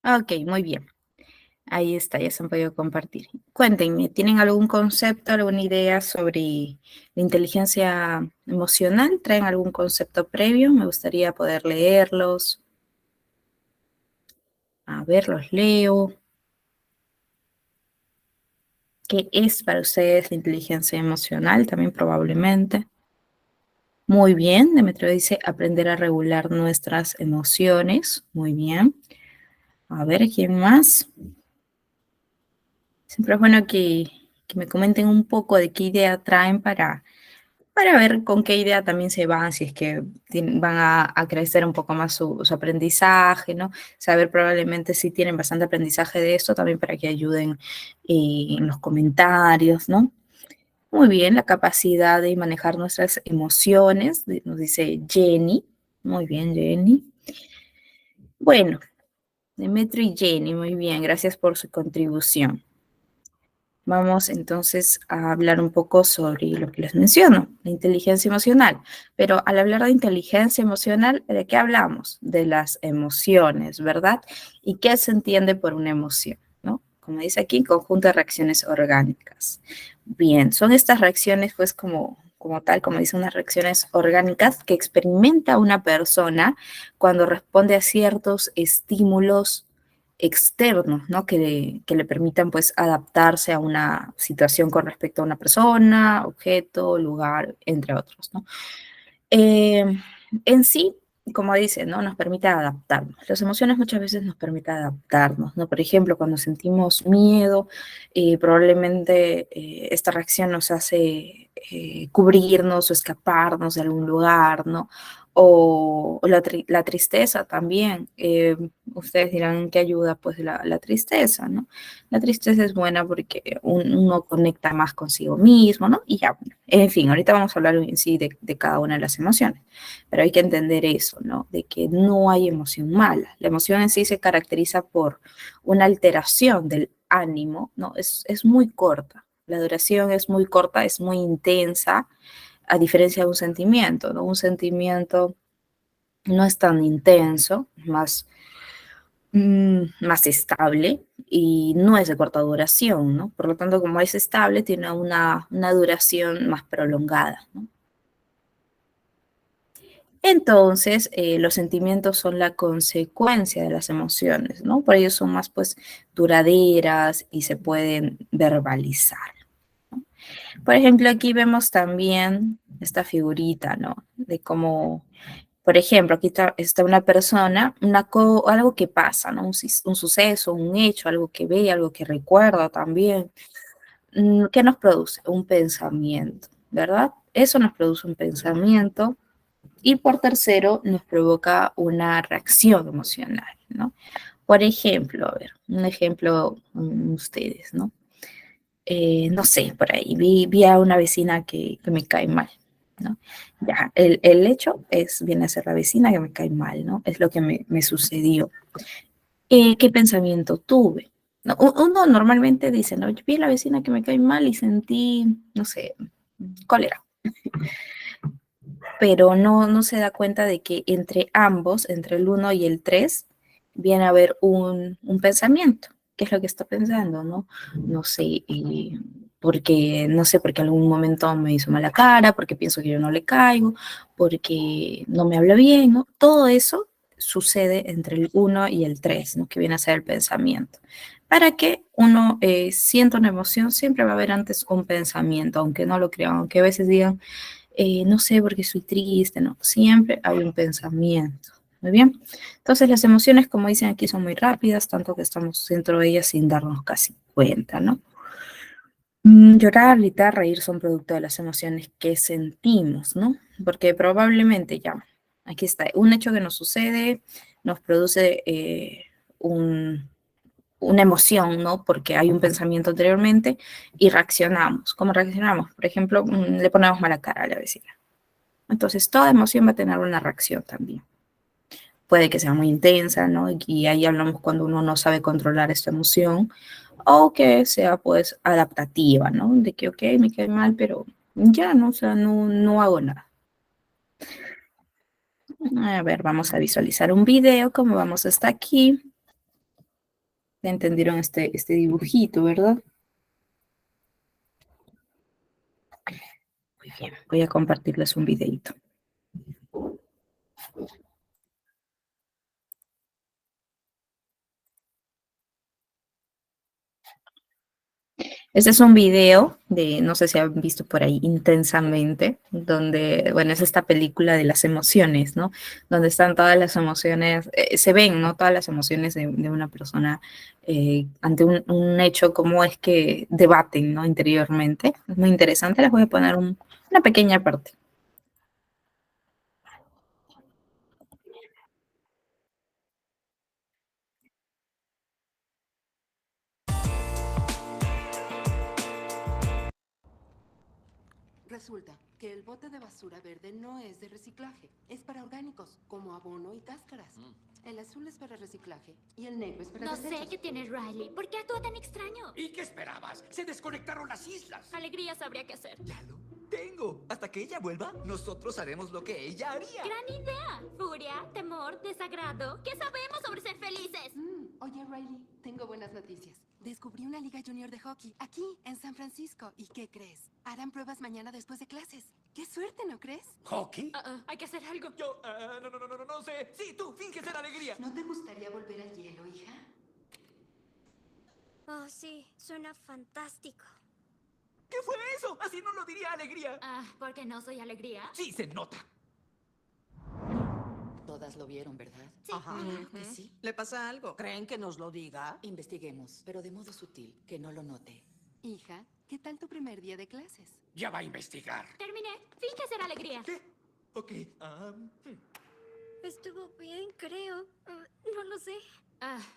Ok, muy bien. Ahí está, ya se han podido compartir. Cuéntenme, ¿tienen algún concepto, alguna idea sobre la inteligencia emocional? ¿Traen algún concepto previo? Me gustaría poder leerlos. A ver, los leo. ¿Qué es para ustedes la inteligencia emocional? También probablemente. Muy bien, Demetrio dice aprender a regular nuestras emociones. Muy bien. A ver, ¿quién más? Siempre es bueno que me comenten un poco de qué idea traen para ver con qué idea también se van, si es que van a crecer un poco más su aprendizaje, ¿no? Saber probablemente si tienen bastante aprendizaje de esto también para que ayuden en los comentarios, ¿no? Muy bien, la capacidad de manejar nuestras emociones, nos dice Jenny. Muy bien, Jenny. Bueno, Demetrio y Jenny, muy bien, gracias por su contribución. Vamos entonces a hablar un poco sobre lo que les menciono, la inteligencia emocional. Pero al hablar de inteligencia emocional, ¿de qué hablamos? De las emociones, ¿verdad? ¿Y qué se entiende por una emoción? ¿No? Como dice aquí, conjunto de reacciones orgánicas. Bien, son estas reacciones, pues como tal, como dicen, unas reacciones orgánicas que experimenta una persona cuando responde a ciertos estímulos externos, ¿no? Que le permitan pues adaptarse a una situación con respecto a una persona, objeto, lugar, entre otros, ¿no? Eh, en sí, como dice, ¿no? Nos permite adaptarnos. Las emociones muchas veces nos permiten adaptarnos, ¿no? Por ejemplo, cuando sentimos miedo, probablemente esta reacción nos hace cubrirnos o escaparnos de algún lugar, ¿no? O la tristeza también. Ustedes dirán que ayuda pues la tristeza, ¿no? La tristeza es buena porque uno conecta más consigo mismo, ¿no? Y ya, bueno, en fin, ahorita vamos a hablar en sí de cada una de las emociones, pero hay que entender eso, ¿no? De que no hay emoción mala. La emoción en sí se caracteriza por una alteración del ánimo, ¿no? Es muy corta. La duración es muy corta, es muy intensa, a diferencia de un sentimiento, ¿no? Un sentimiento no es tan intenso, más estable y no es de corta duración, ¿no? Por lo tanto, como es estable, tiene una duración más prolongada, ¿no? Entonces, los sentimientos son la consecuencia de las emociones, ¿no? Por ello son más, pues, duraderas y se pueden verbalizar. Por ejemplo, aquí vemos también esta figurita, ¿no? De cómo, por ejemplo, aquí está una persona, algo que pasa, ¿no? Un suceso, un hecho, algo que ve, algo que recuerda también. ¿Qué nos produce? Un pensamiento, ¿verdad? Eso nos produce un pensamiento y por tercero nos provoca una reacción emocional, ¿no? Por ejemplo, a ver, un ejemplo ustedes, ¿no? No sé, por ahí vi a una vecina que me cae mal, ¿no? Ya, el hecho viene a ser la vecina que me cae mal, ¿no? Es lo que me sucedió. ¿Qué pensamiento tuve? No, uno normalmente dice, no, yo vi a la vecina que me cae mal y sentí, no sé, cólera, pero no se da cuenta de que entre ambos, entre el uno y el 3 viene a haber un pensamiento. ¿Qué es lo que está pensando, no? No sé, porque, no sé, porque algún momento me hizo mala cara, porque pienso que yo no le caigo, porque no me habla bien, ¿no? Todo eso sucede entre el uno y el 3, ¿no? Que viene a ser el pensamiento. Para que uno sienta una emoción, siempre va a haber antes un pensamiento, aunque no lo crean, aunque a veces digan, no sé por qué soy triste, ¿no? Siempre hay un pensamiento. Muy bien. Entonces las emociones, como dicen aquí, son muy rápidas, tanto que estamos dentro de ellas sin darnos casi cuenta, ¿no? Llorar, gritar, reír son producto de las emociones que sentimos, ¿no? Porque probablemente ya, aquí está, un hecho que nos sucede nos produce un, una emoción, ¿no? Porque hay un pensamiento anteriormente y reaccionamos. ¿Cómo reaccionamos? Por ejemplo, le ponemos mala cara a la vecina. Entonces, toda emoción va a tener una reacción también. Puede que sea muy intensa, ¿no? Y ahí hablamos cuando uno no sabe controlar esta emoción, o que sea, pues, adaptativa, ¿no? De que, ok, me cae mal, pero ya, ¿no? O sea, no hago nada. A ver, vamos a visualizar un video, como vamos hasta aquí. Ya entendieron este dibujito, ¿verdad? Muy bien, voy a compartirles un videito. Este es un video de, no sé si han visto por ahí, Intensamente, donde, bueno, es esta película de las emociones, ¿no? Donde están todas las emociones, se ven, ¿no? Todas las emociones de una persona ante un hecho, cómo es que debaten, ¿no? Interiormente. Es muy interesante, les voy a poner una pequeña parte. Resulta que el bote de basura verde no es de reciclaje. Es para orgánicos, como abono y cáscaras. El azul es para reciclaje y el negro es para No desechos. sé qué tienes, Riley. ¿Por qué actúa tan extraño? ¿Y qué esperabas? Se desconectaron las islas. Alegría sabría qué hacer. Ya lo tengo. Hasta que ella vuelva, nosotros haremos lo que ella haría. Gran idea. Furia, temor, desagrado. ¿Qué sabemos sobre ser felices? Oye, Riley, tengo buenas noticias. Descubrí una liga junior de hockey aquí, en San Francisco. ¿Y qué crees? Harán pruebas mañana después de clases. ¡Qué suerte, ¿no crees? ¿Hockey? Hay que hacer algo. Yo, no sé. Sí, tú, finge ser alegría. ¿No te gustaría volver al hielo, hija? Oh, sí, suena fantástico. ¿Qué fue eso? Así no lo diría alegría. ¿Porque no soy alegría? Sí, se nota. Todas lo vieron, ¿verdad? Sí. Ajá. ¿Que sí? ¿Le pasa algo? ¿Creen que nos lo diga? Investiguemos, pero de modo sutil, que no lo note. Hija, ¿qué tal tu primer día de clases? Ya va a investigar. Terminé. Finge ser alegría. ¿Qué? Ok. Estuvo bien, creo. No lo sé.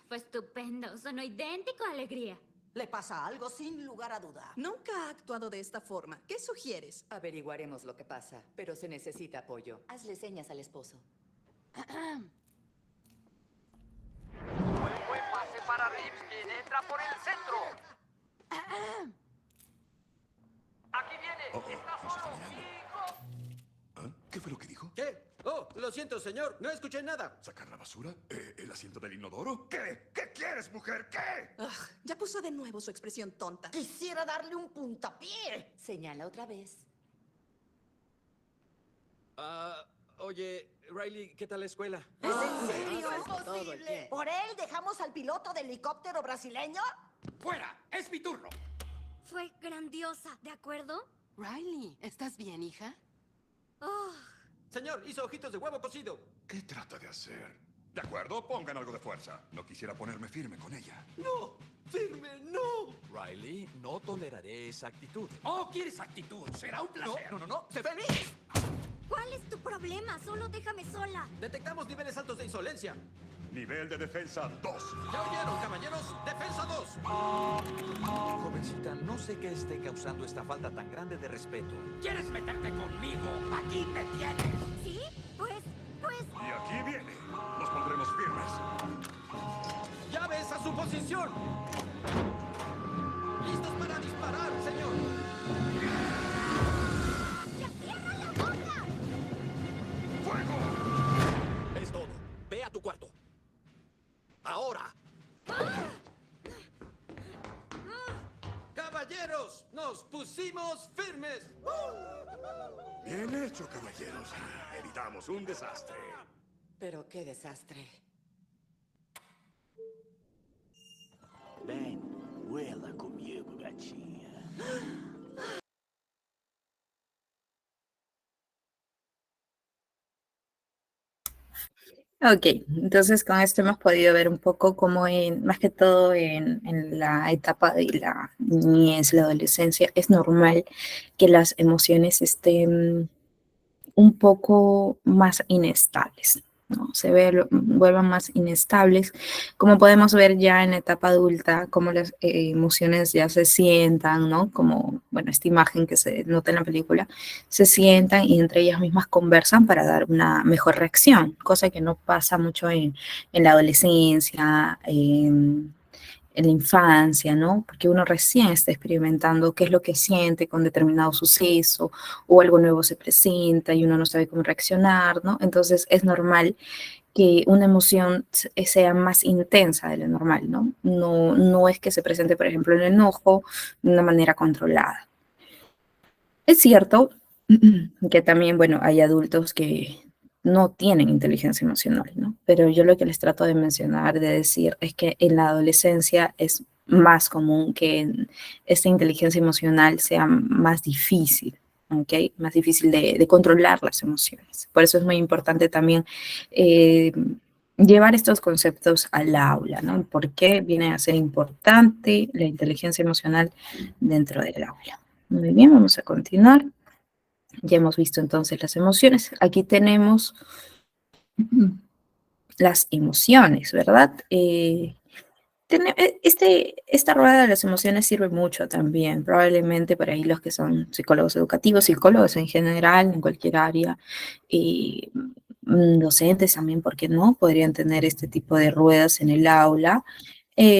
Fue estupendo. Sonó idéntico a alegría. ¿Le pasa algo sin lugar a duda? Nunca ha actuado de esta forma. ¿Qué sugieres? Averiguaremos lo que pasa, pero se necesita apoyo. Hazle señas al esposo. Buen pase para Ripskin. Entra por el centro. Aquí viene. Está solo. ¿Ah? ¿Qué fue lo que dijo? ¿Qué? Oh, lo siento, señor. No escuché nada. ¿Sacar la basura? ¿El asiento del inodoro? ¿Qué? ¿Qué quieres, mujer? ¿Qué? Ya puso de nuevo su expresión tonta. Quisiera darle un puntapié. Señala otra vez. Oye, Riley, ¿qué tal la escuela? ¿Es en serio? Todo el tiempo. ¿Por él dejamos al piloto del helicóptero brasileño? ¡Fuera! ¡Es mi turno! Fue grandiosa, ¿de acuerdo? Riley, ¿estás bien, hija? Oh, Señor, hizo ojitos de huevo cocido. ¿Qué trata de hacer? De acuerdo, pongan algo de fuerza. No quisiera ponerme firme con ella. ¡No! ¡Firme, no! Riley, no toleraré esa actitud. ¡Oh, quieres actitud! ¡Será un placer! No. ¡Sé feliz! ¿cuál es tu problema? Solo déjame sola. Detectamos niveles altos de insolencia. Nivel de defensa 2. ¿Ya oyeron, caballeros? ¡Defensa 2! Jovencita, no sé qué esté causando esta falta tan grande de respeto. ¿Quieres meterte conmigo? ¡Aquí me tienes! ¿Sí? Pues... Y aquí viene. Nos pondremos firmes. ¡Llaves a su posición! ¡Listos para disparar, señor! ¡Ya cierra la boca! ¡Fuego! Es todo. Ve a tu cuarto. Ahora. ¡Caballeros! ¡Nos pusimos firmes! Bien hecho, caballeros. Evitamos un desastre. Pero qué desastre. Ven, vuela conmigo, gatinha. Ok, entonces con esto hemos podido ver un poco cómo más que todo en la etapa de la niñez, la adolescencia, es normal que las emociones estén un poco más inestables, ¿no? Vuelvan más inestables, como podemos ver ya en la etapa adulta, cómo las emociones ya se sientan, ¿no? Como, bueno, esta imagen que se nota en la película, se sientan y entre ellas mismas conversan para dar una mejor reacción, cosa que no pasa mucho en la adolescencia, en la infancia, ¿no? Porque uno recién está experimentando qué es lo que siente con determinado suceso o algo nuevo se presenta y uno no sabe cómo reaccionar, ¿no? Entonces es normal que una emoción sea más intensa de lo normal, ¿no? No es que se presente, por ejemplo, el enojo de una manera controlada. Es cierto que también, bueno, hay adultos que no tienen inteligencia emocional, ¿no? Pero yo lo que les trato de mencionar, de decir, es que en la adolescencia es más común que esta inteligencia emocional sea más difícil, ¿ok? Más difícil de controlar las emociones. Por eso es muy importante también eh, llevar estos conceptos al aula, ¿no? ¿Por qué viene a ser importante la inteligencia emocional dentro del aula? Muy bien, vamos a continuar. Ya hemos visto entonces las emociones. Aquí tenemos las emociones, ¿verdad? Esta rueda de las emociones sirve mucho también, probablemente para ahí los que son psicólogos educativos, psicólogos en general, en cualquier área, y docentes también, ¿por qué no? Podrían tener este tipo de ruedas en el aula,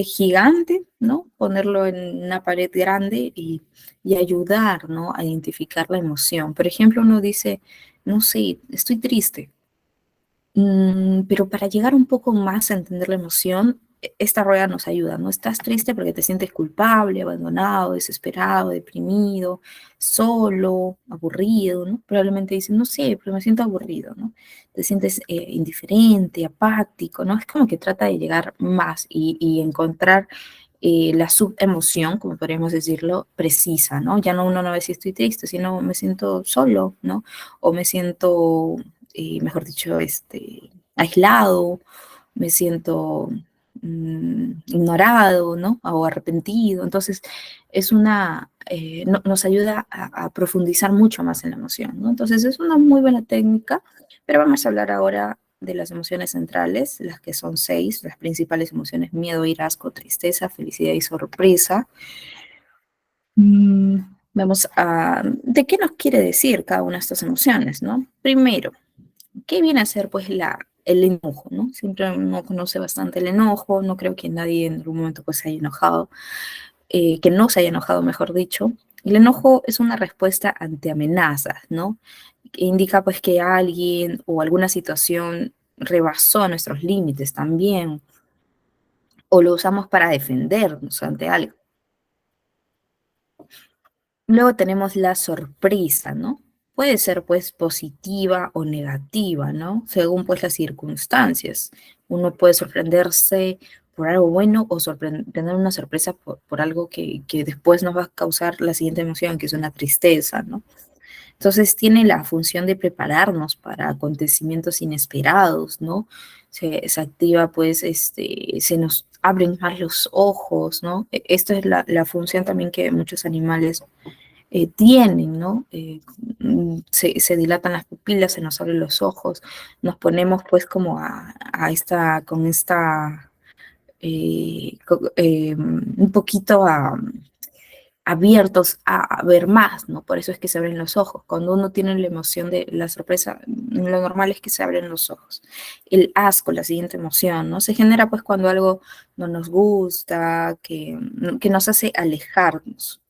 gigante, ¿no? Ponerlo en una pared grande y ayudar, ¿no? A identificar la emoción. Por ejemplo, uno dice, no sé, estoy triste. Pero para llegar un poco más a entender la emoción, esta rueda nos ayuda, ¿no? Estás triste porque te sientes culpable, abandonado, desesperado, deprimido, solo, aburrido, ¿no? Probablemente dices, no sé, pero me siento aburrido, ¿no? Te sientes indiferente, apático, ¿no? Es como que trata de llegar más y encontrar la subemoción, como podríamos decirlo, precisa, ¿no? Ya no uno no ve si estoy triste, sino me siento solo, ¿no? O me siento mejor dicho, aislado, me siento ignorado, ¿no? O arrepentido. Entonces, nos ayuda a profundizar mucho más en la emoción, ¿no? Entonces, es una muy buena técnica, pero vamos a hablar ahora de las emociones centrales, las que son 6, las principales emociones: miedo, ira, asco, tristeza, felicidad y sorpresa. Vamos a, ¿de qué nos quiere decir cada una de estas emociones, no? Primero, ¿qué viene a ser pues el enojo, ¿no? Siempre uno conoce bastante el enojo, no creo que nadie en algún momento pues se haya enojado, que no se haya enojado, mejor dicho. El enojo es una respuesta ante amenazas, ¿no? Que indica pues que alguien o alguna situación rebasó nuestros límites también, o lo usamos para defendernos ante algo. Luego tenemos la sorpresa, ¿no? Puede ser pues positiva o negativa, ¿no? Según pues las circunstancias. Uno puede sorprenderse por algo bueno o tener una sorpresa por algo que después nos va a causar la siguiente emoción, que es una tristeza, ¿no? Entonces tiene la función de prepararnos para acontecimientos inesperados, ¿no? Se activa pues, se nos abren más los ojos, ¿no? Esta es la función también que muchos animales tienen, ¿no? Se dilatan las pupilas, se nos abren los ojos, nos ponemos pues como un poquito abiertos a ver más, ¿no? Por eso es que se abren los ojos. Cuando uno tiene la emoción de la sorpresa, lo normal es que se abren los ojos. El asco, la siguiente emoción, ¿no? Se genera pues cuando algo no nos gusta, que nos hace alejarnos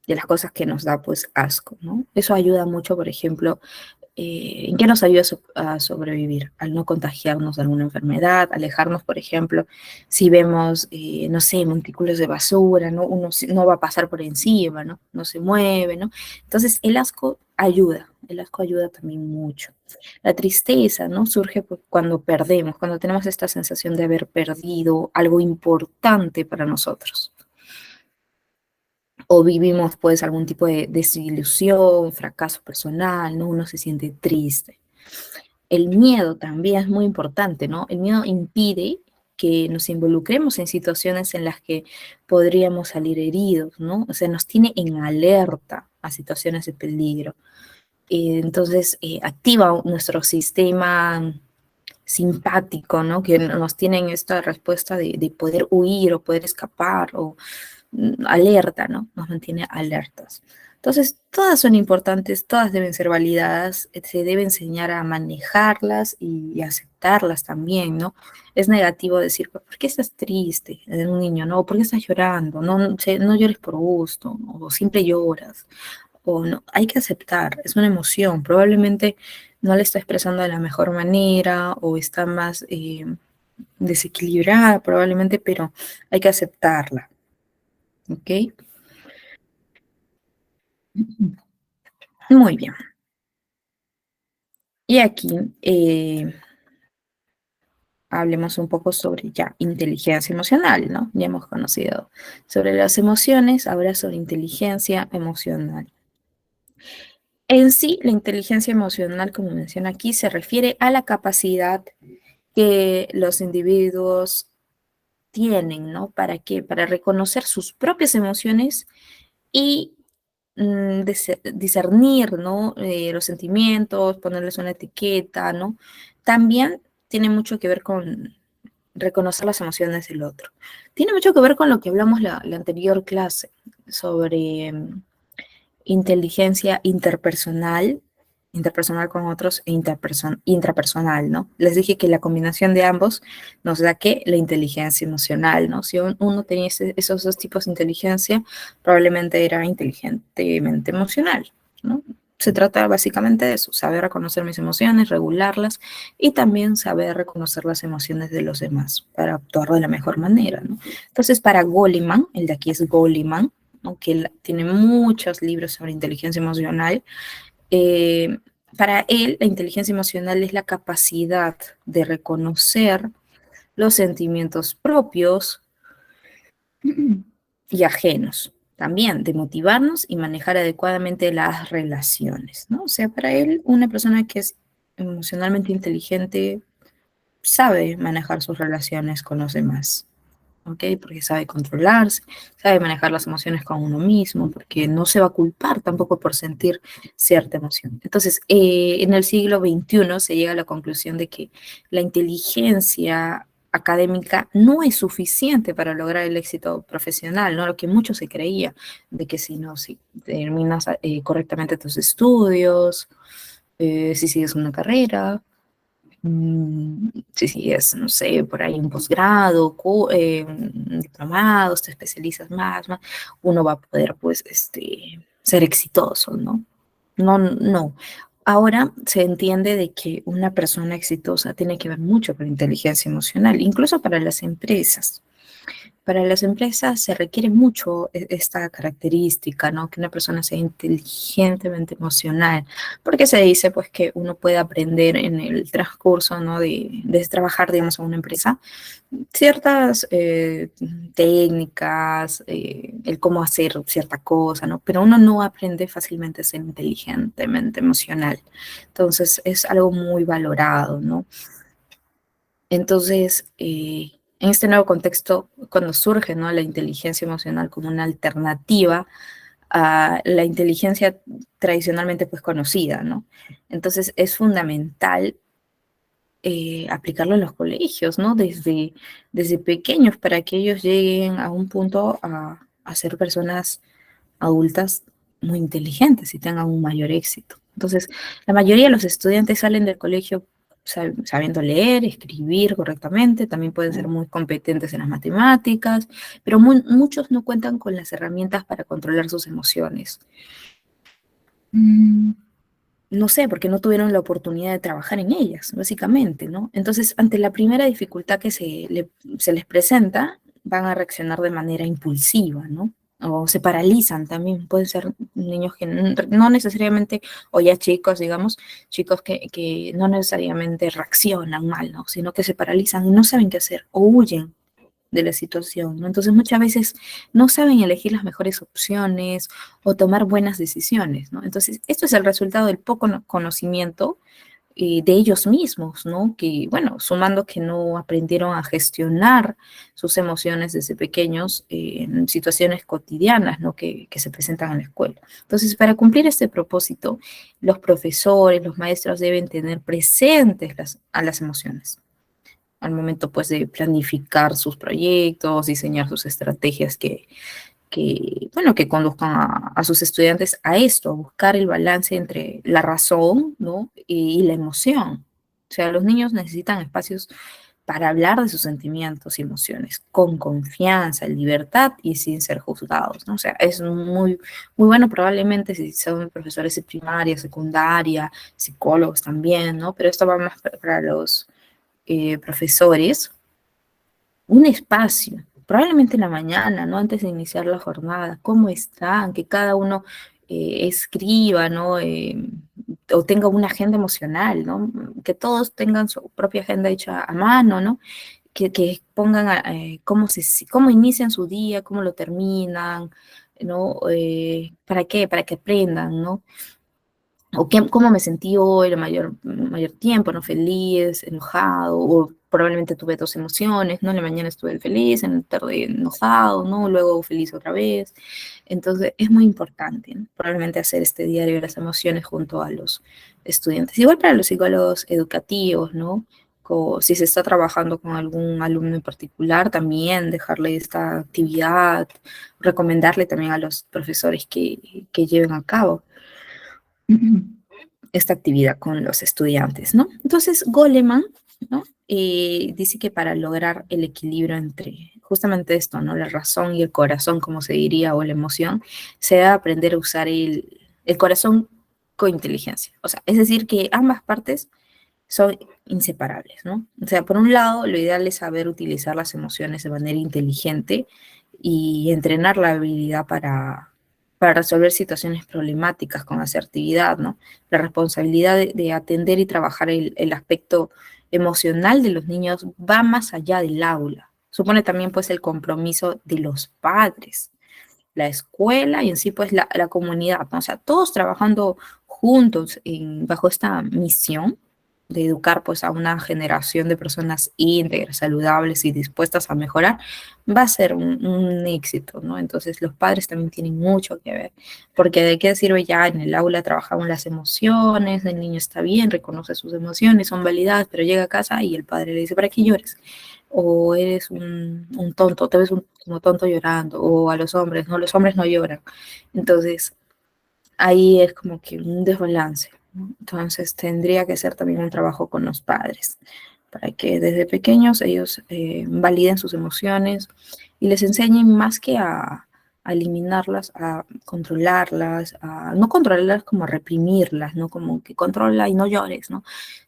de las cosas que nos da pues asco, ¿no? Eso ayuda mucho, por ejemplo, ¿en qué nos ayuda a sobrevivir? Al no contagiarnos de alguna enfermedad, alejarnos, por ejemplo, si vemos, no sé, montículos de basura, ¿no? Uno no va a pasar por encima, ¿no? No se mueve, ¿no? Entonces, el asco ayuda también mucho. La tristeza, ¿no? Surge pues, cuando perdemos, cuando tenemos esta sensación de haber perdido algo importante para nosotros. O vivimos pues algún tipo de desilusión, fracaso personal, ¿no? Uno se siente triste. El miedo también es muy importante, ¿no? El miedo impide que nos involucremos en situaciones en las que podríamos salir heridos, ¿no? O sea, nos tiene en alerta a situaciones de peligro. Entonces, activa nuestro sistema simpático, ¿no? Que nos tiene en esta respuesta de poder huir o poder escapar o alerta, ¿no? Nos mantiene alertas. Entonces, todas son importantes, todas deben ser validadas, se debe enseñar a manejarlas y aceptarlas también, ¿no? Es negativo decir, ¿por qué estás triste? De un niño, ¿no? ¿Por qué estás llorando? No llores por gusto, o siempre lloras, o no, hay que aceptar, es una emoción, probablemente no la está expresando de la mejor manera o está más desequilibrada probablemente, pero hay que aceptarla, ¿ok? Muy bien. Y aquí hablemos un poco sobre ya inteligencia emocional, ¿no? Ya hemos conocido sobre las emociones, ahora sobre inteligencia emocional. En sí, la inteligencia emocional, como menciona aquí, se refiere a la capacidad que los individuos tienen, ¿no? ¿Para qué? Para reconocer sus propias emociones y discernir, ¿no? Los sentimientos, ponerles una etiqueta, ¿no? También tiene mucho que ver con reconocer las emociones del otro. Tiene mucho que ver con lo que hablamos la anterior clase sobre inteligencia interpersonal, interpersonal con otros e intrapersonal, ¿no? Les dije que la combinación de ambos nos da que la inteligencia emocional, ¿no? Si uno tenía esos dos tipos de inteligencia, probablemente era inteligentemente emocional, ¿no? Se trata básicamente de eso, saber reconocer mis emociones, regularlas y también saber reconocer las emociones de los demás para actuar de la mejor manera, ¿no? Entonces, para Goleman, el de aquí es Goleman, ¿no? Que él tiene muchos libros sobre inteligencia emocional. Para él, la inteligencia emocional es la capacidad de reconocer los sentimientos propios y ajenos, también de motivarnos y manejar adecuadamente las relaciones, ¿no? O sea, para él, una persona que es emocionalmente inteligente sabe manejar sus relaciones con los demás. ¿Ok? Porque sabe controlarse, sabe manejar las emociones con uno mismo, porque no se va a culpar tampoco por sentir cierta emoción. Entonces, en el siglo XXI se llega a la conclusión de que la inteligencia académica no es suficiente para lograr el éxito profesional, ¿no? Lo que mucho se creía, de que si terminas correctamente tus estudios, si sigues una carrera, sí, es, no sé, por ahí un posgrado, un diplomado, te especializas más, uno va a poder, pues, ser exitoso, ¿no? No, no. Ahora se entiende de que una persona exitosa tiene que ver mucho con la inteligencia emocional, incluso para las empresas. Para las empresas se requiere mucho esta característica, ¿no? Que una persona sea inteligentemente emocional, porque se dice pues que uno puede aprender en el transcurso, ¿no? De trabajar, digamos, en una empresa, ciertas técnicas, el cómo hacer cierta cosa, ¿no? Pero uno no aprende fácilmente a ser inteligentemente emocional. Entonces es algo muy valorado, ¿no? Entonces, en este nuevo contexto, cuando surge, ¿no? La inteligencia emocional como una alternativa a la inteligencia tradicionalmente pues conocida, ¿no? Entonces es fundamental aplicarlo en los colegios, ¿no? Desde pequeños para que ellos lleguen a un punto a ser personas adultas muy inteligentes y tengan un mayor éxito. Entonces, la mayoría de los estudiantes salen del colegio sabiendo leer, escribir correctamente, también pueden ser muy competentes en las matemáticas, pero muchos no cuentan con las herramientas para controlar sus emociones. No sé, porque no tuvieron la oportunidad de trabajar en ellas, básicamente, ¿no? Entonces, ante la primera dificultad que se les presenta, van a reaccionar de manera impulsiva, ¿no? O se paralizan también, pueden ser niños que no necesariamente, o ya chicos, digamos, chicos que no necesariamente reaccionan mal, ¿no? Sino que se paralizan y no saben qué hacer, o huyen de la situación, ¿no? Entonces muchas veces no saben elegir las mejores opciones o tomar buenas decisiones, ¿no? Entonces esto es el resultado del poco conocimiento de ellos mismos, ¿no? Que, bueno, sumando que no aprendieron a gestionar sus emociones desde pequeños en situaciones cotidianas, ¿no? Que se presentan en la escuela. Entonces, para cumplir este propósito, los profesores, los maestros deben tener presentes a las emociones al momento pues de planificar sus proyectos, diseñar sus estrategias bueno, que conduzcan a sus estudiantes a esto, a buscar el balance entre la razón, ¿no? Y la emoción. O sea, los niños necesitan espacios para hablar de sus sentimientos y emociones con confianza, libertad y sin ser juzgados, ¿no? O sea, es muy, muy bueno probablemente si son profesores de primaria, secundaria, psicólogos también, ¿no? Pero esto va más para los profesores, un espacio, probablemente en la mañana, ¿no? Antes de iniciar la jornada, ¿cómo están? Que cada uno escriba, ¿no? O tenga una agenda emocional, ¿no? Que todos tengan su propia agenda hecha a mano, ¿no? Que pongan cómo inician su día, cómo lo terminan, ¿no? ¿Para qué? Para que aprendan, ¿no? O cómo me sentí hoy, el mayor tiempo, ¿no? Feliz, enojado, o probablemente tuve dos emociones, ¿no? En la mañana estuve feliz, en la tarde enojado, ¿no? Luego feliz otra vez. Entonces, es muy importante, ¿no? Probablemente hacer este diario de las emociones junto a los estudiantes. Igual para los psicólogos educativos, ¿no? Si se está trabajando con algún alumno en particular, también dejarle esta actividad, recomendarle también a los profesores que lleven a cabo esta actividad con los estudiantes, ¿no? Entonces, Goleman, ¿no? Dice que para lograr el equilibrio entre justamente esto, ¿no? La razón y el corazón, como se diría, o la emoción, se debe aprender a usar el corazón con inteligencia. O sea, es decir, que ambas partes son inseparables, ¿no? O sea, por un lado, lo ideal es saber utilizar las emociones de manera inteligente y entrenar la habilidad para resolver situaciones problemáticas con asertividad, ¿no? La responsabilidad de atender y trabajar el aspecto emocional de los niños va más allá del aula. Supone también, pues, el compromiso de los padres, la escuela y en sí, pues, la comunidad, ¿no? O sea, todos trabajando juntos bajo esta misión de educar pues a una generación de personas íntegras, saludables y dispuestas a mejorar, va a ser un éxito, ¿no? Entonces los padres también tienen mucho que ver, porque de qué sirve ya en el aula trabajamos las emociones, el niño está bien, reconoce sus emociones, son validadas, pero llega a casa y el padre le dice, ¿para qué llores? O eres un tonto, te ves como tonto llorando, o a los hombres no lloran. Entonces, ahí es como que un desbalance, ¿no? Entonces tendría que ser también un trabajo con los padres, para que desde pequeños ellos validen sus emociones y les enseñen más que a eliminarlas, a controlarlas, a no controlarlas como a reprimirlas, no como que controla y no llores, ¿no?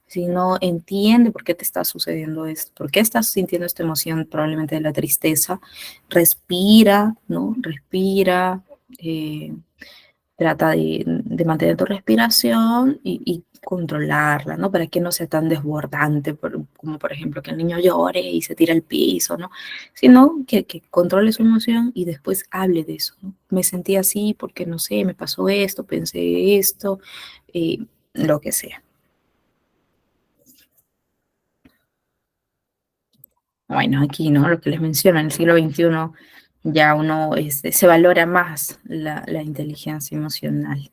Sino entiende por qué te está sucediendo esto, por qué estás sintiendo esta emoción, probablemente de la tristeza, respira, ¿no? Respira, trata de mantener tu respiración y controlarla, ¿no? Para que no sea tan desbordante, como por ejemplo que el niño llore y se tira al piso, ¿no? Sino que controle su emoción y después hable de eso, ¿no? Me sentí así porque, no sé, me pasó esto, pensé esto, eh, lo que sea. Bueno, aquí, ¿no? Lo que les menciono, en el siglo XXI ya uno se valora más la inteligencia emocional.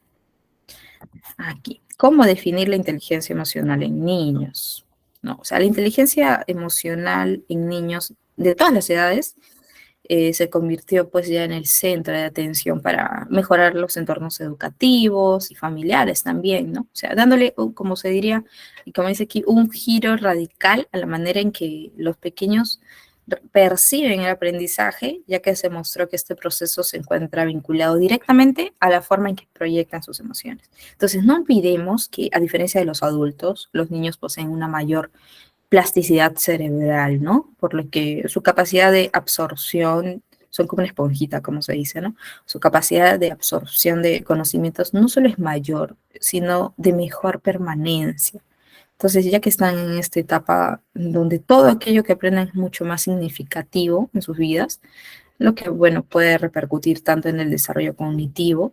Aquí, ¿cómo definir la inteligencia emocional en niños? No, o sea, la inteligencia emocional en niños de todas las edades se convirtió pues ya en el centro de atención para mejorar los entornos educativos y familiares también, ¿no? O sea, dándole, como se diría, y como dice aquí, un giro radical a la manera en que los pequeños perciben el aprendizaje, ya que se mostró que este proceso se encuentra vinculado directamente a la forma en que proyectan sus emociones. Entonces, no olvidemos que, a diferencia de los adultos, los niños poseen una mayor plasticidad cerebral, ¿no? Por lo que su capacidad de absorción, son como una esponjita, como se dice, ¿no? Su capacidad de absorción de conocimientos no solo es mayor, sino de mejor permanencia. Entonces, ya que están en esta etapa donde todo aquello que aprenden es mucho más significativo en sus vidas, lo que, bueno, puede repercutir tanto en el desarrollo cognitivo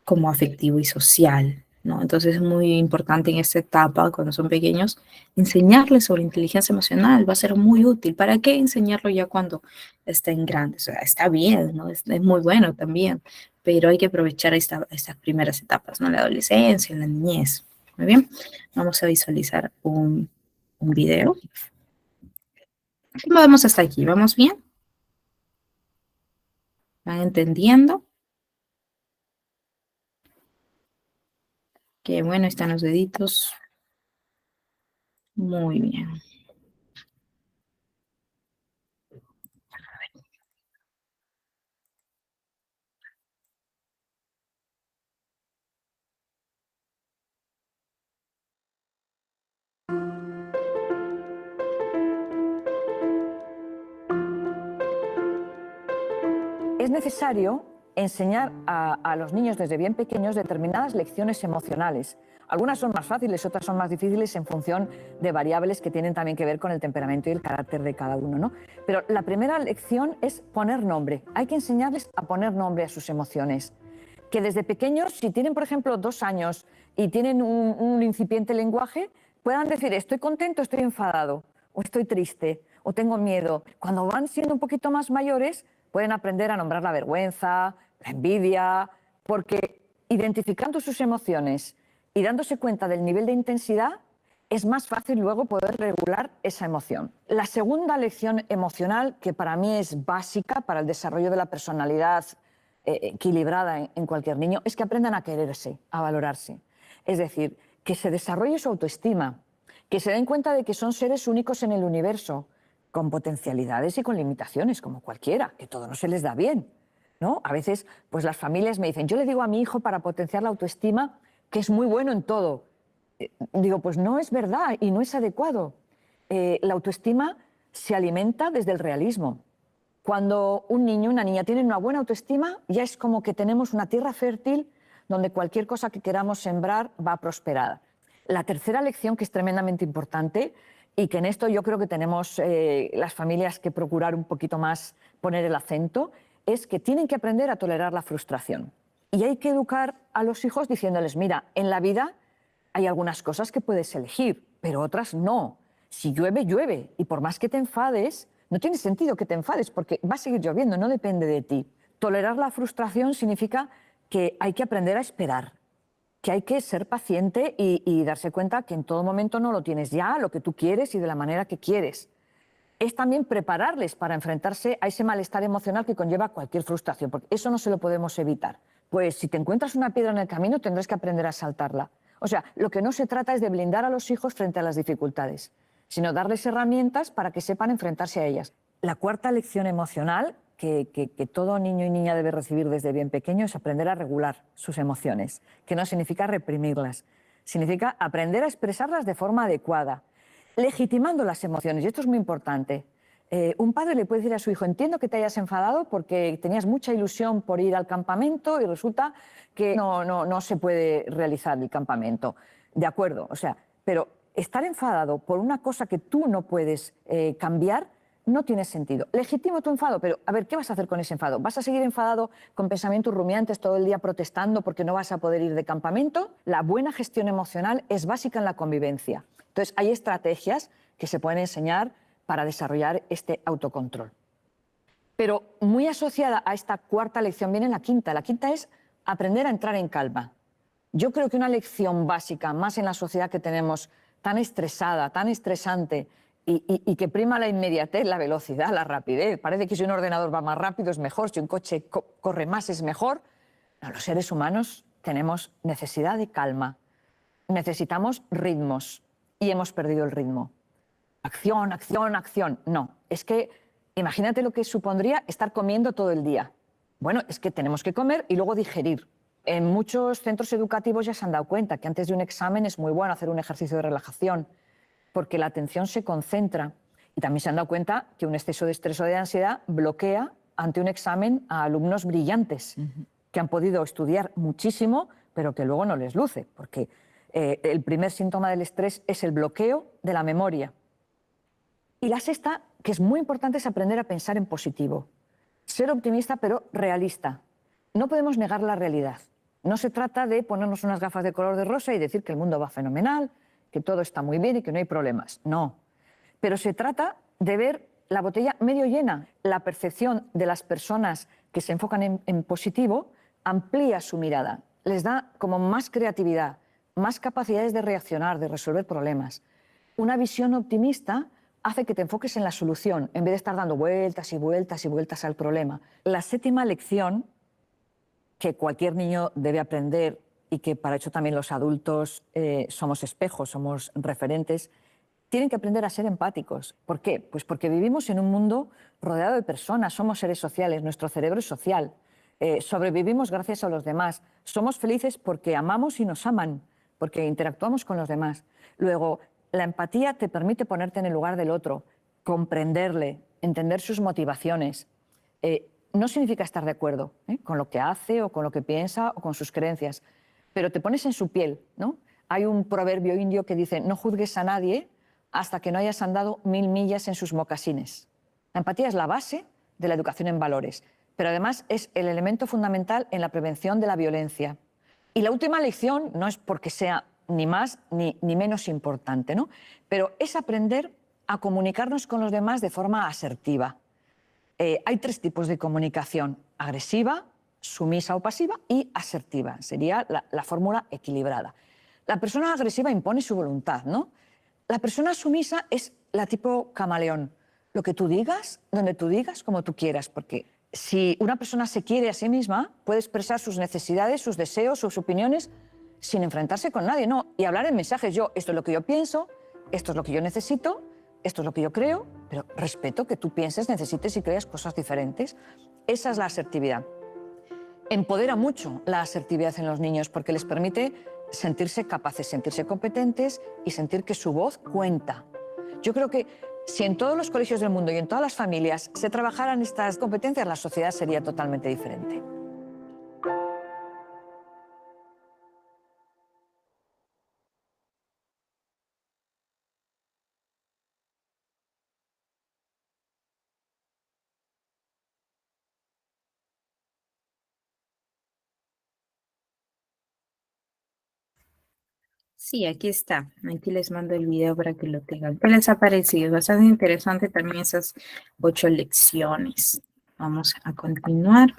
como afectivo y social, ¿no? Entonces es muy importante en esta etapa, cuando son pequeños, enseñarles sobre inteligencia emocional, va a ser muy útil. ¿Para qué enseñarlo ya cuando estén grandes? O sea, está bien, ¿no? Es muy bueno también, pero hay que aprovechar estas primeras etapas, ¿no? La adolescencia, la niñez. Muy bien, vamos a visualizar un video. ¿Cómo vamos hasta aquí? ¿Vamos bien? ¿Van entendiendo? Qué bueno, están los deditos. Muy bien. Es necesario enseñar a los niños desde bien pequeños determinadas lecciones emocionales. Algunas son más fáciles, otras son más difíciles en función de variables que tienen también que ver con el temperamento y el carácter de cada uno, ¿no? Pero la primera lección es poner nombre. Hay que enseñarles a poner nombre a sus emociones. Que desde pequeños, si tienen, por ejemplo, 2 años y tienen un incipiente lenguaje, puedan decir estoy contento, estoy enfadado, o estoy triste, o tengo miedo. Cuando van siendo un poquito más mayores, pueden aprender a nombrar la vergüenza, la envidia, porque identificando sus emociones y dándose cuenta del nivel de intensidad, es más fácil luego poder regular esa emoción. La segunda lección emocional, que para mí es básica para el desarrollo de la personalidad equilibrada en cualquier niño, es que aprendan a quererse, a valorarse. Es decir, que se desarrolle su autoestima, que se den cuenta de que son seres únicos en el universo, con potencialidades y con limitaciones, como cualquiera, que todo no se les da bien, ¿no? A veces, pues las familias me dicen, yo le digo a mi hijo para potenciar la autoestima que es muy bueno en todo. Digo, pues no es verdad y no es adecuado. La autoestima se alimenta desde el realismo. Cuando un niño, una niña tienen una buena autoestima, ya es como que tenemos una tierra fértil donde cualquier cosa que queramos sembrar va a prosperar. La tercera lección, que es tremendamente importante, y que en esto yo creo que tenemos las familias que procurar un poquito más poner el acento, es que tienen que aprender a tolerar la frustración. Y hay que educar a los hijos diciéndoles, mira, en la vida hay algunas cosas que puedes elegir, pero otras no. Si llueve, llueve. Y por más que te enfades, no tiene sentido que te enfades porque va a seguir lloviendo, no depende de ti. Tolerar la frustración significa que hay que aprender a esperar, que hay que ser paciente y darse cuenta que en todo momento no lo tienes ya, lo que tú quieres y de la manera que quieres. Es también prepararles para enfrentarse a ese malestar emocional que conlleva cualquier frustración, porque eso no se lo podemos evitar. Pues si te encuentras una piedra en el camino, tendrás que aprender a saltarla. O sea, lo que no se trata es de blindar a los hijos frente a las dificultades, sino darles herramientas para que sepan enfrentarse a ellas. La cuarta lección emocional que todo niño y niña debe recibir desde bien pequeño es aprender a regular sus emociones, que no significa reprimirlas, significa aprender a expresarlas de forma adecuada, legitimando las emociones, y esto es muy importante. Un padre le puede decir a su hijo, entiendo que te hayas enfadado porque tenías mucha ilusión por ir al campamento y resulta que no se puede realizar el campamento. De acuerdo, o sea, pero estar enfadado por una cosa que tú no puedes cambiar no tiene sentido. Legitimo tu enfado, pero a ver, ¿qué vas a hacer con ese enfado? ¿Vas a seguir enfadado con pensamientos rumiantes todo el día protestando porque no vas a poder ir de campamento? La buena gestión emocional es básica en la convivencia. Entonces, hay estrategias que se pueden enseñar para desarrollar este autocontrol. Pero muy asociada a esta cuarta lección viene la quinta. La quinta es aprender a entrar en calma. Yo creo que una lección básica, más en la sociedad que tenemos tan estresada, tan estresante, y que prima la inmediatez, la velocidad, la rapidez. Parece que si un ordenador va más rápido es mejor, si un coche corre más es mejor. No, los seres humanos tenemos necesidad de calma. Necesitamos ritmos y hemos perdido el ritmo. Acción, acción, acción. No, es que imagínate lo que supondría estar comiendo todo el día. Bueno, es que tenemos que comer y luego digerir. En muchos centros educativos ya se han dado cuenta que antes de un examen es muy bueno hacer un ejercicio de relajación, porque la atención se concentra. Y también se han dado cuenta que un exceso de estrés o de ansiedad bloquea ante un examen a alumnos brillantes, que han podido estudiar muchísimo, pero que luego no les luce, porque el primer síntoma del estrés es el bloqueo de la memoria. Y la sexta, que es muy importante, es aprender a pensar en positivo. Ser optimista, pero realista. No podemos negar la realidad. No se trata de ponernos unas gafas de color de rosa y decir que el mundo va fenomenal, que todo está muy bien y que no hay problemas. No. Pero se trata de ver la botella medio llena. La percepción de las personas que se enfocan en positivo amplía su mirada. Les da como más creatividad, más capacidades de reaccionar, de resolver problemas. Una visión optimista hace que te enfoques en la solución, en vez de estar dando vueltas y vueltas y vueltas al problema. La séptima lección que cualquier niño debe aprender y que para eso también los adultos somos espejos, somos referentes, tienen que aprender a ser empáticos. ¿Por qué? Pues porque vivimos en un mundo rodeado de personas, somos seres sociales, nuestro cerebro es social, sobrevivimos gracias a los demás, somos felices porque amamos y nos aman, porque interactuamos con los demás. Luego, La empatía te permite ponerte en el lugar del otro, comprenderle, entender sus motivaciones. No significa estar de acuerdo con lo que hace o con lo que piensa o con sus creencias, pero te pones en su piel, ¿no? Hay un proverbio indio que dice: no juzgues a nadie hasta que no hayas andado 1000 millas en sus mocasines. La empatía es la base de la educación en valores, pero además es el elemento fundamental en la prevención de la violencia. Y la última lección no es porque sea ni más ni menos importante, ¿no? Pero es aprender a comunicarnos con los demás de forma asertiva. Hay 3 tipos de comunicación: agresiva, sumisa o pasiva y asertiva. Sería la fórmula equilibrada. La persona agresiva impone su voluntad, ¿no? La persona sumisa es la tipo camaleón. Lo que tú digas, donde tú digas, como tú quieras, porque si una persona se quiere a sí misma, puede expresar sus necesidades, sus deseos, sus opiniones, sin enfrentarse con nadie, ¿no? Y hablar en mensajes: esto es lo que yo pienso, esto es lo que yo necesito, esto es lo que yo creo, pero respeto que tú pienses, necesites y creas cosas diferentes. Esa es la asertividad. Empodera mucho la asertividad en los niños porque les permite sentirse capaces, sentirse competentes y sentir que su voz cuenta. Yo creo que si en todos los colegios del mundo y en todas las familias se trabajaran estas competencias, la sociedad sería totalmente diferente. Sí, aquí está. Aquí les mando el video para que lo tengan. ¿Qué les ha parecido? Bastante interesante también esas 8 lecciones. Vamos a continuar.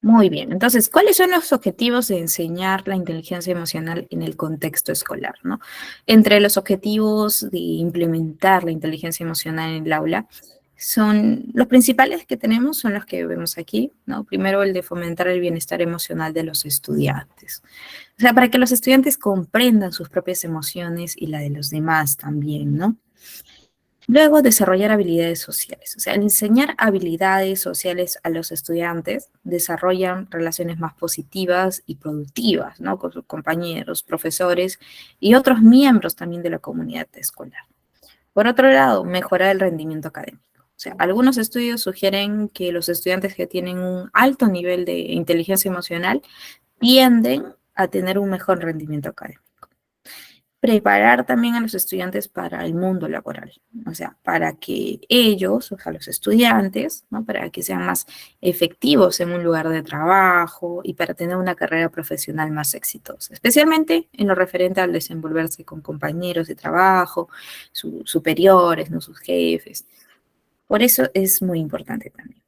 Muy bien, entonces, ¿cuáles son los objetivos de enseñar la inteligencia emocional en el contexto escolar, ¿no? Entre los objetivos de implementar la inteligencia emocional en el aula, son los principales que tenemos, son los que vemos aquí, ¿no? Primero, el de fomentar el bienestar emocional de los estudiantes. O sea, para que los estudiantes comprendan sus propias emociones y la de los demás también, ¿no? Luego, desarrollar habilidades sociales. O sea, al enseñar habilidades sociales a los estudiantes, desarrollan relaciones más positivas y productivas, ¿no? Con sus compañeros, profesores y otros miembros también de la comunidad escolar. Por otro lado, mejorar el rendimiento académico. O sea, algunos estudios sugieren que los estudiantes que tienen un alto nivel de inteligencia emocional tienden a tener un mejor rendimiento académico. Preparar también a los estudiantes para el mundo laboral, o sea, para que ellos, o sea, los estudiantes, ¿no? Para que sean más efectivos en un lugar de trabajo y para tener una carrera profesional más exitosa, especialmente en lo referente al desenvolverse con compañeros de trabajo, sus superiores, ¿no? Sus jefes. Por eso es muy importante también.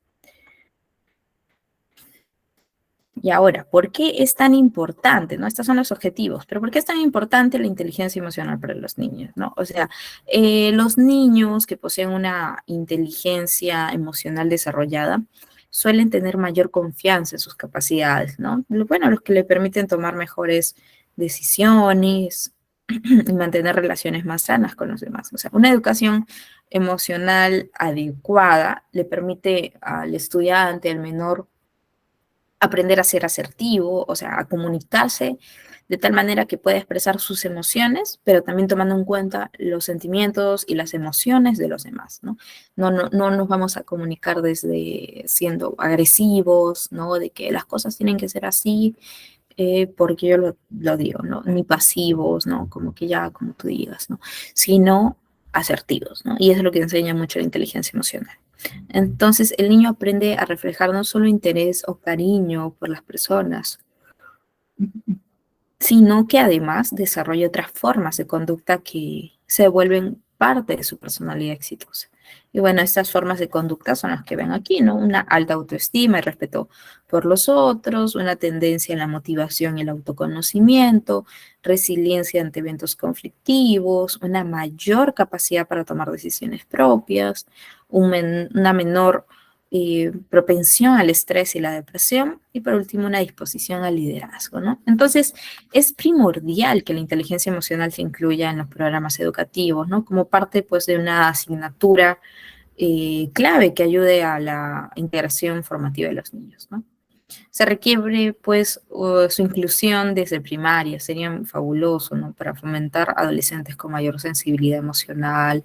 Y ahora, ¿por qué es tan importante? ¿No? Estos son los objetivos, pero ¿por qué es tan importante la inteligencia emocional para los niños? ¿No? O sea, los niños que poseen una inteligencia emocional desarrollada suelen tener mayor confianza en sus capacidades, ¿no? Bueno, los que le permiten tomar mejores decisiones y mantener relaciones más sanas con los demás. O sea, una educación emocional adecuada le permite al estudiante, al menor, aprender a ser asertivo, o sea, a comunicarse de tal manera que pueda expresar sus emociones, pero también tomando en cuenta los sentimientos y las emociones de los demás, ¿no? No nos vamos a comunicar desde siendo agresivos, ¿no? De que las cosas tienen que ser así, porque yo lo digo, ¿no? Ni pasivos, ¿no? Como que ya, como tú digas, ¿no? Sino asertivos, ¿no? Y eso es lo que enseña mucho la inteligencia emocional. Entonces, el niño aprende a reflejar no solo interés o cariño por las personas, sino que además desarrolla otras formas de conducta que se vuelven parte de su personalidad exitosa. Y bueno, estas formas de conducta son las que ven aquí, ¿no? Una alta autoestima y respeto por los otros, una tendencia en la motivación y el autoconocimiento, resiliencia ante eventos conflictivos, una mayor capacidad para tomar decisiones propias, una menor propensión al estrés y la depresión, y por último, una disposición al liderazgo, ¿no? Entonces, es primordial que la inteligencia emocional se incluya en los programas educativos, ¿no? Como parte, pues, de una asignatura clave que ayude a la integración formativa de los niños, ¿no? Se requiere, pues, su inclusión desde primaria, sería fabuloso, ¿no? Para fomentar adolescentes con mayor sensibilidad emocional,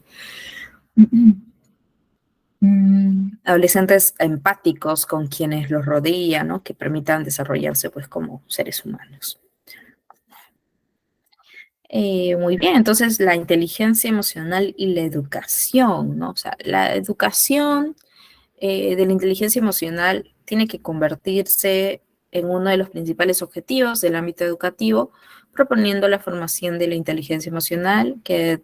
adolescentes empáticos con quienes los rodean, ¿no? Que permitan desarrollarse, pues, como seres humanos. Muy bien, entonces la inteligencia emocional y la educación, ¿no? O sea, la educación de la inteligencia emocional tiene que convertirse en uno de los principales objetivos del ámbito educativo, proponiendo la formación de la inteligencia emocional que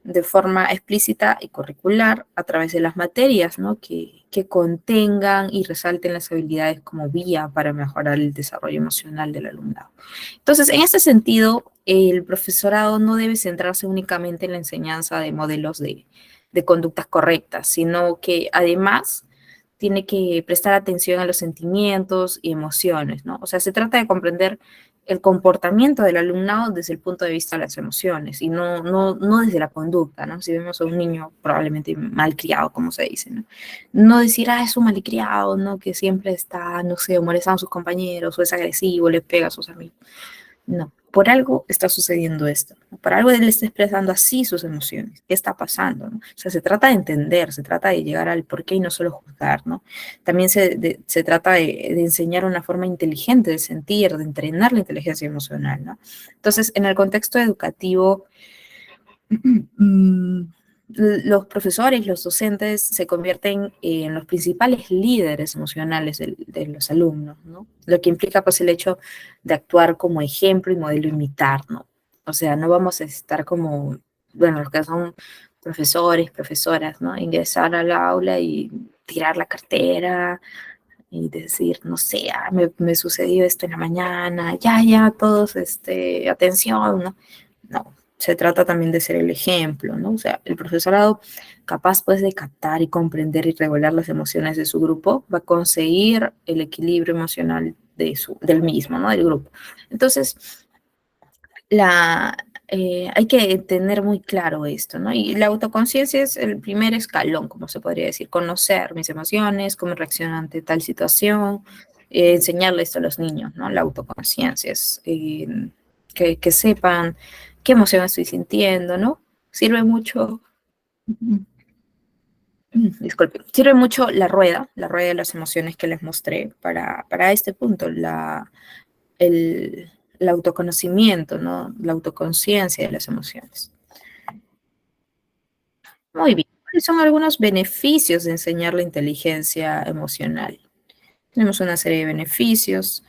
de forma explícita y curricular a través de las materias, ¿no? Que contengan y resalten las habilidades como vía para mejorar el desarrollo emocional del alumnado. Entonces, en este sentido, el profesorado no debe centrarse únicamente en la enseñanza de modelos de conductas correctas, sino que además tiene que prestar atención a los sentimientos y emociones, ¿no? O sea, se trata de comprender el comportamiento del alumnado desde el punto de vista de las emociones y no desde la conducta, ¿no? Si vemos a un niño probablemente malcriado, como se dice, ¿no? No decir, es un malcriado, ¿no? Que siempre está, no sé, molestando a sus compañeros o es agresivo, le pega a sus amigos. No, por algo está sucediendo esto, ¿no? Por algo él está expresando así sus emociones. ¿Qué está pasando, no? O sea, se trata de entender, se trata de llegar al porqué y no solo juzgar, ¿no? También se trata de enseñar una forma inteligente de sentir, de entrenar la inteligencia emocional, ¿no? Entonces, en el contexto educativo, los profesores, los docentes se convierten en los principales líderes emocionales de los alumnos, ¿no? Lo que implica pues el hecho de actuar como ejemplo y modelo imitar, ¿no? O sea, no vamos a estar como, bueno, los que son profesores, profesoras, ¿no? Ingresar al aula y tirar la cartera y decir, no sé, me sucedió esto en la mañana, ya, todos, atención, ¿no? No, se trata también de ser el ejemplo, ¿no? O sea, el profesorado capaz pues de captar y comprender y regular las emociones de su grupo va a conseguir el equilibrio emocional del mismo, ¿no? Del grupo. Entonces, hay que tener muy claro esto, ¿no? Y la autoconciencia es el primer escalón, como se podría decir, conocer mis emociones, cómo reacciono ante tal situación, enseñarle esto a los niños, ¿no? La autoconciencia es que sepan qué emoción estoy sintiendo, ¿no? Sirve mucho, disculpe, sirve mucho la rueda de las emociones que les mostré para este punto, el autoconocimiento, ¿no? La autoconciencia de las emociones. Muy bien. ¿Cuáles son algunos beneficios de enseñar la inteligencia emocional? Tenemos una serie de beneficios.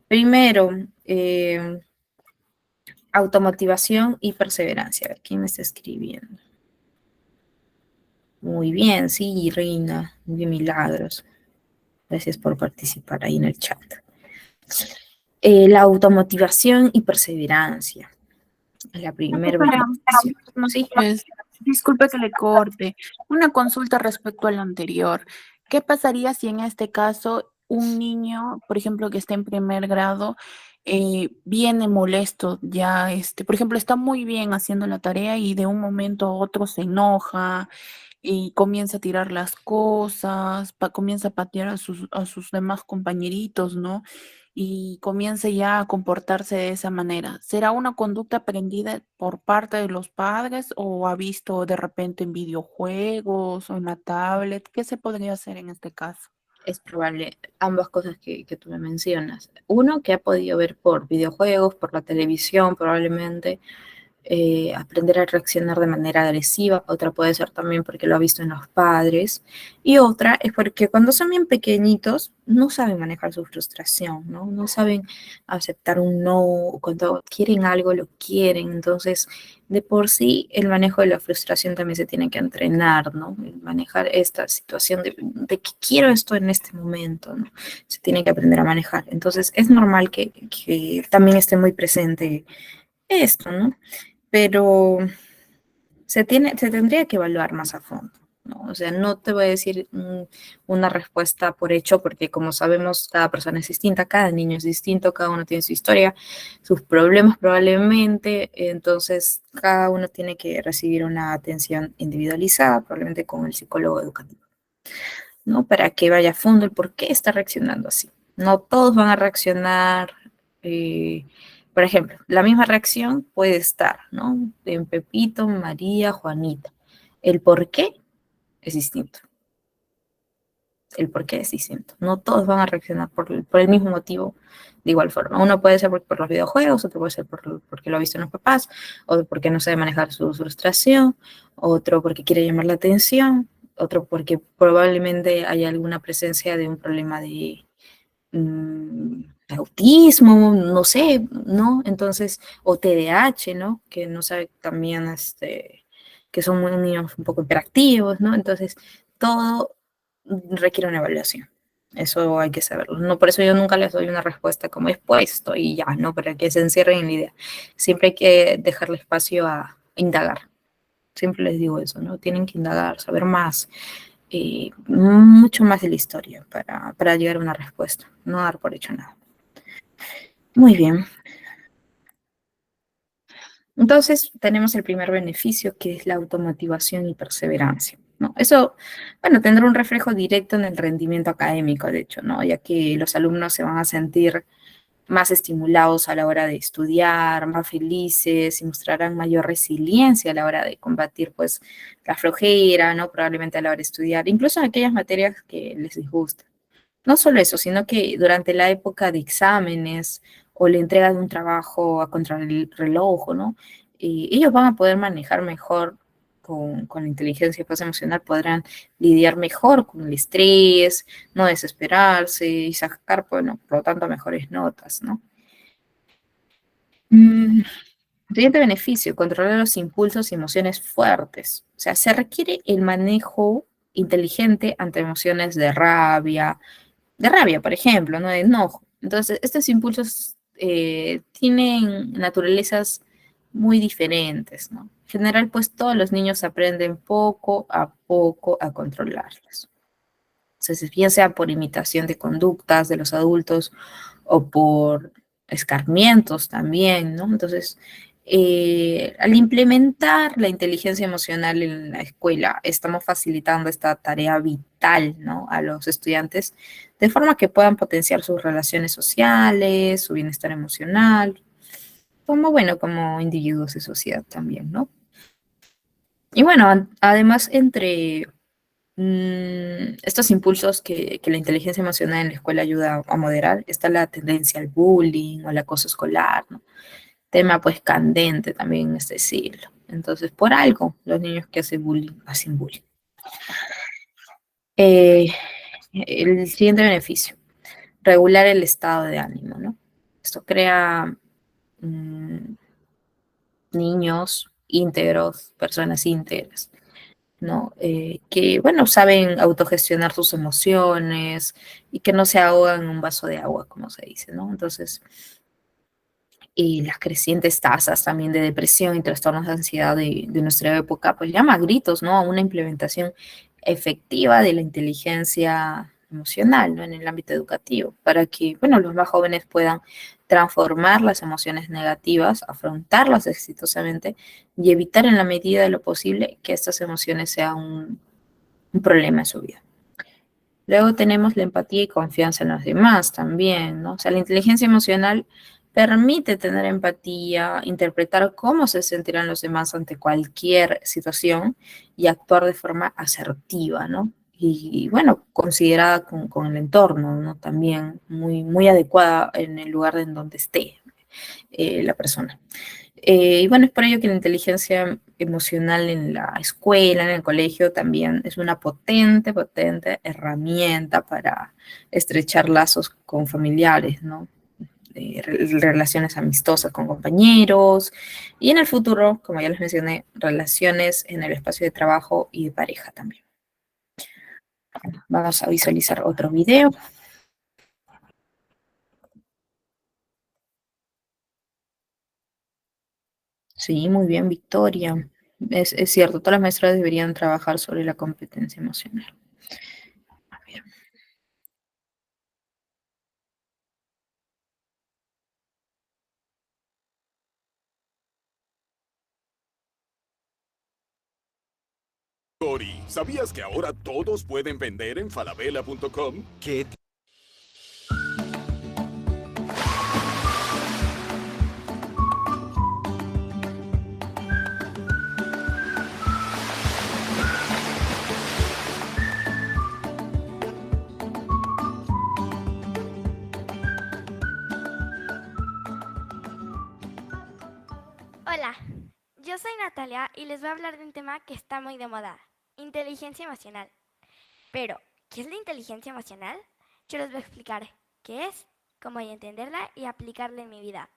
Primero, automotivación y perseverancia. A ver, ¿quién me está escribiendo? Muy bien, sí, Reina, muy bien, Milagros. Gracias por participar ahí en el chat. La automotivación y perseverancia. La primera beneficio. Sí. Pues, disculpe que le corte. Una consulta respecto al anterior. ¿Qué pasaría si en este caso un niño, por ejemplo, que está en primer grado, viene molesto, ya, por ejemplo, está muy bien haciendo la tarea y de un momento a otro se enoja y comienza a tirar las cosas, comienza a patear a sus demás compañeritos, ¿no? Y comience ya a comportarse de esa manera? ¿Será una conducta aprendida por parte de los padres o ha visto de repente en videojuegos o en la tablet? ¿Qué se podría hacer en este caso? Es probable ambas cosas que tú me mencionas. Uno, que ha podido ver por videojuegos, por la televisión probablemente, aprender a reaccionar de manera agresiva. Otra puede ser también porque lo ha visto en los padres. Y otra es porque cuando son bien pequeñitos no saben manejar su frustración, ¿no? No saben aceptar un no. Cuando quieren algo, lo quieren. Entonces, de por sí, el manejo de la frustración también se tiene que entrenar, ¿no? El manejar esta situación de que quiero esto en este momento, ¿no? Se tiene que aprender a manejar. Entonces, es normal que también esté muy presente esto, ¿no? Pero se tendría que evaluar más a fondo, ¿no? O sea, no te voy a decir una respuesta por hecho, porque como sabemos, cada persona es distinta, cada niño es distinto, cada uno tiene su historia, sus problemas probablemente, entonces cada uno tiene que recibir una atención individualizada, probablemente con el psicólogo educativo, ¿no? Para que vaya a fondo el por qué está reaccionando así. No todos van a reaccionar, por ejemplo, la misma reacción puede estar, ¿no? En Pepito, María, Juanita. El por qué es distinto. El por qué es distinto. No todos van a reaccionar por el mismo motivo de igual forma. Uno puede ser por los videojuegos, otro puede ser porque lo ha visto en los papás, otro porque no sabe manejar su frustración, otro porque quiere llamar la atención, otro porque probablemente haya alguna presencia de un problema de autismo, no sé, ¿no? Entonces, o TDAH, ¿no? Que no sabe también, que son niños un poco hiperactivos, ¿no? Entonces, todo requiere una evaluación. Eso hay que saberlo. No, por eso yo nunca les doy una respuesta como es puesto y ya, ¿no? Para que se encierren en la idea. Siempre hay que dejarle espacio a indagar. Siempre les digo eso, ¿no? Tienen que indagar, saber más, mucho más de la historia para llegar a una respuesta, no dar por hecho nada. Muy bien. Entonces, tenemos el primer beneficio, que es la automotivación y perseverancia, ¿no? Eso, bueno, tendrá un reflejo directo en el rendimiento académico, de hecho, ¿no? Ya que los alumnos se van a sentir más estimulados a la hora de estudiar, más felices y mostrarán mayor resiliencia a la hora de combatir, pues, la flojera, ¿no? Probablemente a la hora de estudiar, incluso en aquellas materias que les disgustan. No solo eso, sino que durante la época de exámenes o la entrega de un trabajo a contrarreloj, ¿no? Ellos van a poder manejar mejor con la inteligencia pues, emocional, podrán lidiar mejor con el estrés, no desesperarse y sacar, bueno, por lo tanto, mejores notas, ¿no? Siguiente beneficio, controlar los impulsos y emociones fuertes. O sea, se requiere el manejo inteligente ante emociones de rabia, por ejemplo, ¿no? De enojo. Entonces, estos impulsos tienen naturalezas muy diferentes, ¿no? En general, pues todos los niños aprenden poco a controlarlos. Entonces, bien sea por imitación de conductas de los adultos o por escarmientos también, ¿no? Entonces, al implementar la inteligencia emocional en la escuela, estamos facilitando esta tarea vital, ¿no? A los estudiantes, de forma que puedan potenciar sus relaciones sociales, su bienestar emocional, como, bueno, como individuos de sociedad también, ¿no? Y bueno, además, entre estos impulsos que la inteligencia emocional en la escuela ayuda a moderar, está la tendencia al bullying o al acoso escolar, ¿no? Tema pues candente también en este siglo. Entonces, por algo, los niños que hacen bullying, hacen bullying. El siguiente beneficio, regular el estado de ánimo, ¿no? Esto crea niños íntegros, personas íntegras, ¿no? Que, bueno, saben autogestionar sus emociones y que no se ahogan en un vaso de agua, como se dice, ¿no? Entonces, y las crecientes tasas también de depresión y trastornos de ansiedad de nuestra época, pues llama a gritos, ¿no? A una implementación efectiva de la inteligencia emocional, ¿no? En el ámbito educativo, para que, bueno, los más jóvenes puedan transformar las emociones negativas, afrontarlas exitosamente y evitar en la medida de lo posible que estas emociones sean un problema en su vida. Luego tenemos la empatía y confianza en los demás también, ¿no? O sea, la inteligencia emocional permite tener empatía, interpretar cómo se sentirán los demás ante cualquier situación y actuar de forma asertiva, ¿no? Y bueno, considerada con el entorno, ¿no? También muy adecuada en el lugar en donde esté la persona. Y bueno, es por ello que la inteligencia emocional en la escuela, en el colegio, también es una potente herramienta para estrechar lazos con familiares, ¿no? Relaciones amistosas con compañeros y en el futuro, como ya les mencioné, relaciones en el espacio de trabajo y de pareja también. Vamos a visualizar otro video. Sí, muy bien, Victoria. Es cierto, todas las maestras deberían trabajar sobre la competencia emocional. A ver. Cory, ¿sabías que ahora todos pueden vender en falabella.com? ¿Qué? Hola, yo soy Natalia y les voy a hablar de un tema que está muy de moda, inteligencia emocional. Pero, ¿qué es la inteligencia emocional? Yo les voy a explicar qué es, cómo voy a entenderla y aplicarla en mi vida.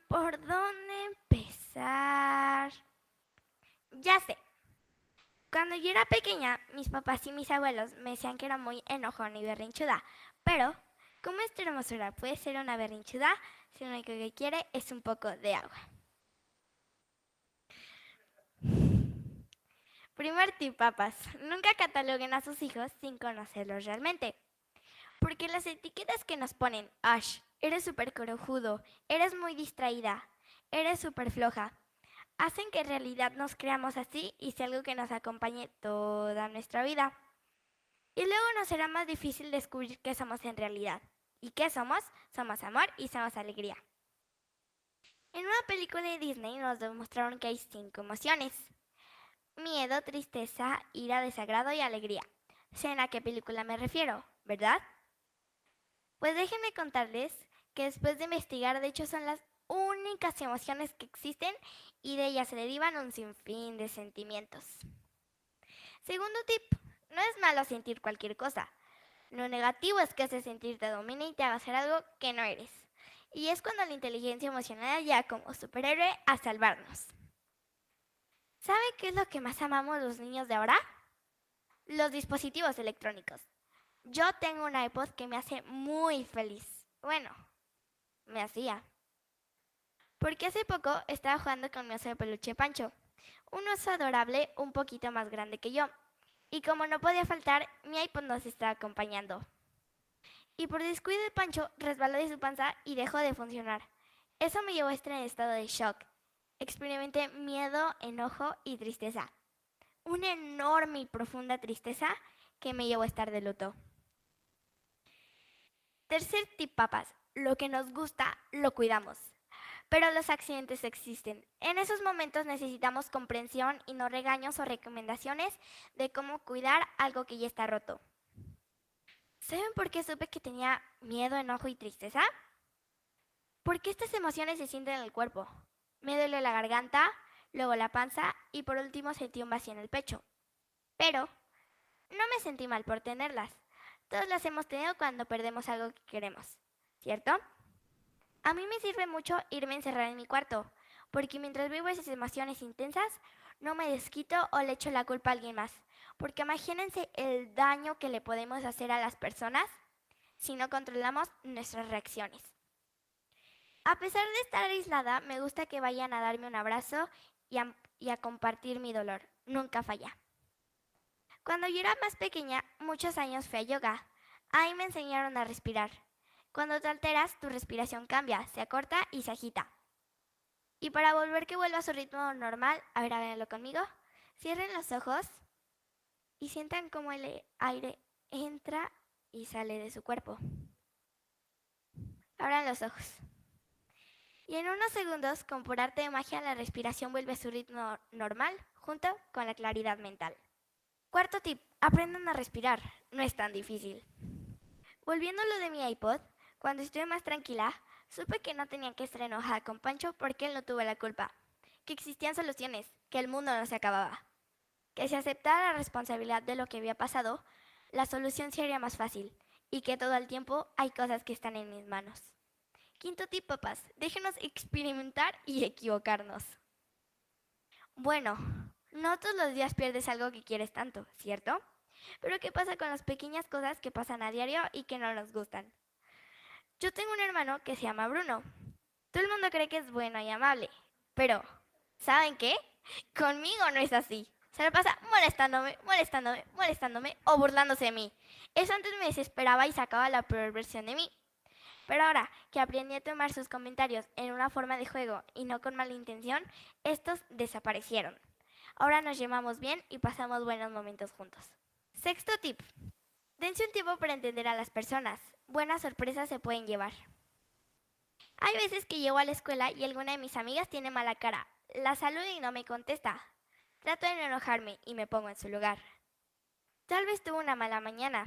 ¿Por dónde empezar? Ya sé. Cuando yo era pequeña, mis papás y mis abuelos me decían que era muy enojona y berrinchuda. Pero, como esta hermosura puede ser una berrinchuda, si lo único que quiere es un poco de agua. Primer tip, papás. Nunca cataloguen a sus hijos sin conocerlos realmente. Porque las etiquetas que nos ponen, Ash, eres súper corajudo, eres muy distraída, eres súper floja, hacen que en realidad nos creamos así y sea algo que nos acompañe toda nuestra vida. Y luego nos será más difícil descubrir qué somos en realidad. ¿Y qué somos? Somos amor y somos alegría. En una película de Disney nos demostraron que hay 5 emociones: miedo, tristeza, ira, desagrado y alegría. ¿Saben a qué película me refiero, verdad? Pues déjenme contarles que después de investigar, de hecho son las únicas emociones que existen y de ellas se derivan un sinfín de sentimientos. Segundo tip, no es malo sentir cualquier cosa. Lo negativo es que ese sentir te domine y te haga hacer algo que no eres. Y es cuando la inteligencia emocional llega como superhéroe a salvarnos. ¿Sabe qué es lo que más amamos los niños de ahora? Los dispositivos electrónicos. Yo tengo un iPod que me hace muy feliz. Bueno, me hacía. Porque hace poco estaba jugando con mi oso de peluche Pancho, un oso adorable un poquito más grande que yo. Y como no podía faltar, mi iPod nos estaba acompañando. Y por descuido de Pancho, resbaló de su panza y dejó de funcionar. Eso me llevó a estar en estado de shock. Experimenté miedo, enojo y tristeza. Una enorme y profunda tristeza que me llevó a estar de luto. Tercer tip, papás. Lo que nos gusta, lo cuidamos. Pero los accidentes existen. En esos momentos necesitamos comprensión y no regaños o recomendaciones de cómo cuidar algo que ya está roto. ¿Saben por qué supe que tenía miedo, enojo y tristeza? Porque estas emociones se sienten en el cuerpo. Me duele la garganta, luego la panza y por último sentí un vacío en el pecho. Pero no me sentí mal por tenerlas. Todos las hemos tenido cuando perdemos algo que queremos, ¿cierto? A mí me sirve mucho irme a encerrar en mi cuarto, porque mientras vivo esas emociones intensas, no me desquito o le echo la culpa a alguien más. Porque imagínense el daño que le podemos hacer a las personas si no controlamos nuestras reacciones. A pesar de estar aislada, me gusta que vayan a darme un abrazo y a compartir mi dolor. Nunca falla. Cuando yo era más pequeña, muchos años fui a yoga. Ahí me enseñaron a respirar. Cuando te alteras, tu respiración cambia, se acorta y se agita. Y para volver que vuelva a su ritmo normal, a ver, háganlo conmigo. Cierren los ojos y sientan cómo el aire entra y sale de su cuerpo. Abran los ojos. Y en unos segundos, con por arte de magia, la respiración vuelve a su ritmo normal, junto con la claridad mental. Cuarto tip, aprendan a respirar. No es tan difícil. Volviendo a lo de mi iPod, cuando estuve más tranquila, supe que no tenía que estar enojada con Pancho porque él no tuvo la culpa. Que existían soluciones, que el mundo no se acababa. Que si aceptara la responsabilidad de lo que había pasado, la solución sería más fácil. Y que todo el tiempo hay cosas que están en mis manos. Quinto tip, papás, déjenos experimentar y equivocarnos. Bueno, no todos los días pierdes algo que quieres tanto, ¿cierto? Pero ¿qué pasa con las pequeñas cosas que pasan a diario y que no nos gustan? Yo tengo un hermano que se llama Bruno. Todo el mundo cree que es bueno y amable, pero ¿saben qué? Conmigo no es así. Se le pasa molestándome o burlándose de mí. Eso antes me desesperaba y sacaba la peor versión de mí. Pero ahora que aprendí a tomar sus comentarios en una forma de juego y no con mala intención, estos desaparecieron. Ahora nos llevamos bien y pasamos buenos momentos juntos. Sexto tip. Dense un tiempo para entender a las personas. Buenas sorpresas se pueden llevar. Hay veces que llego a la escuela y alguna de mis amigas tiene mala cara. La saludo y no me contesta. Trato de no enojarme y me pongo en su lugar. Tal vez tuvo una mala mañana.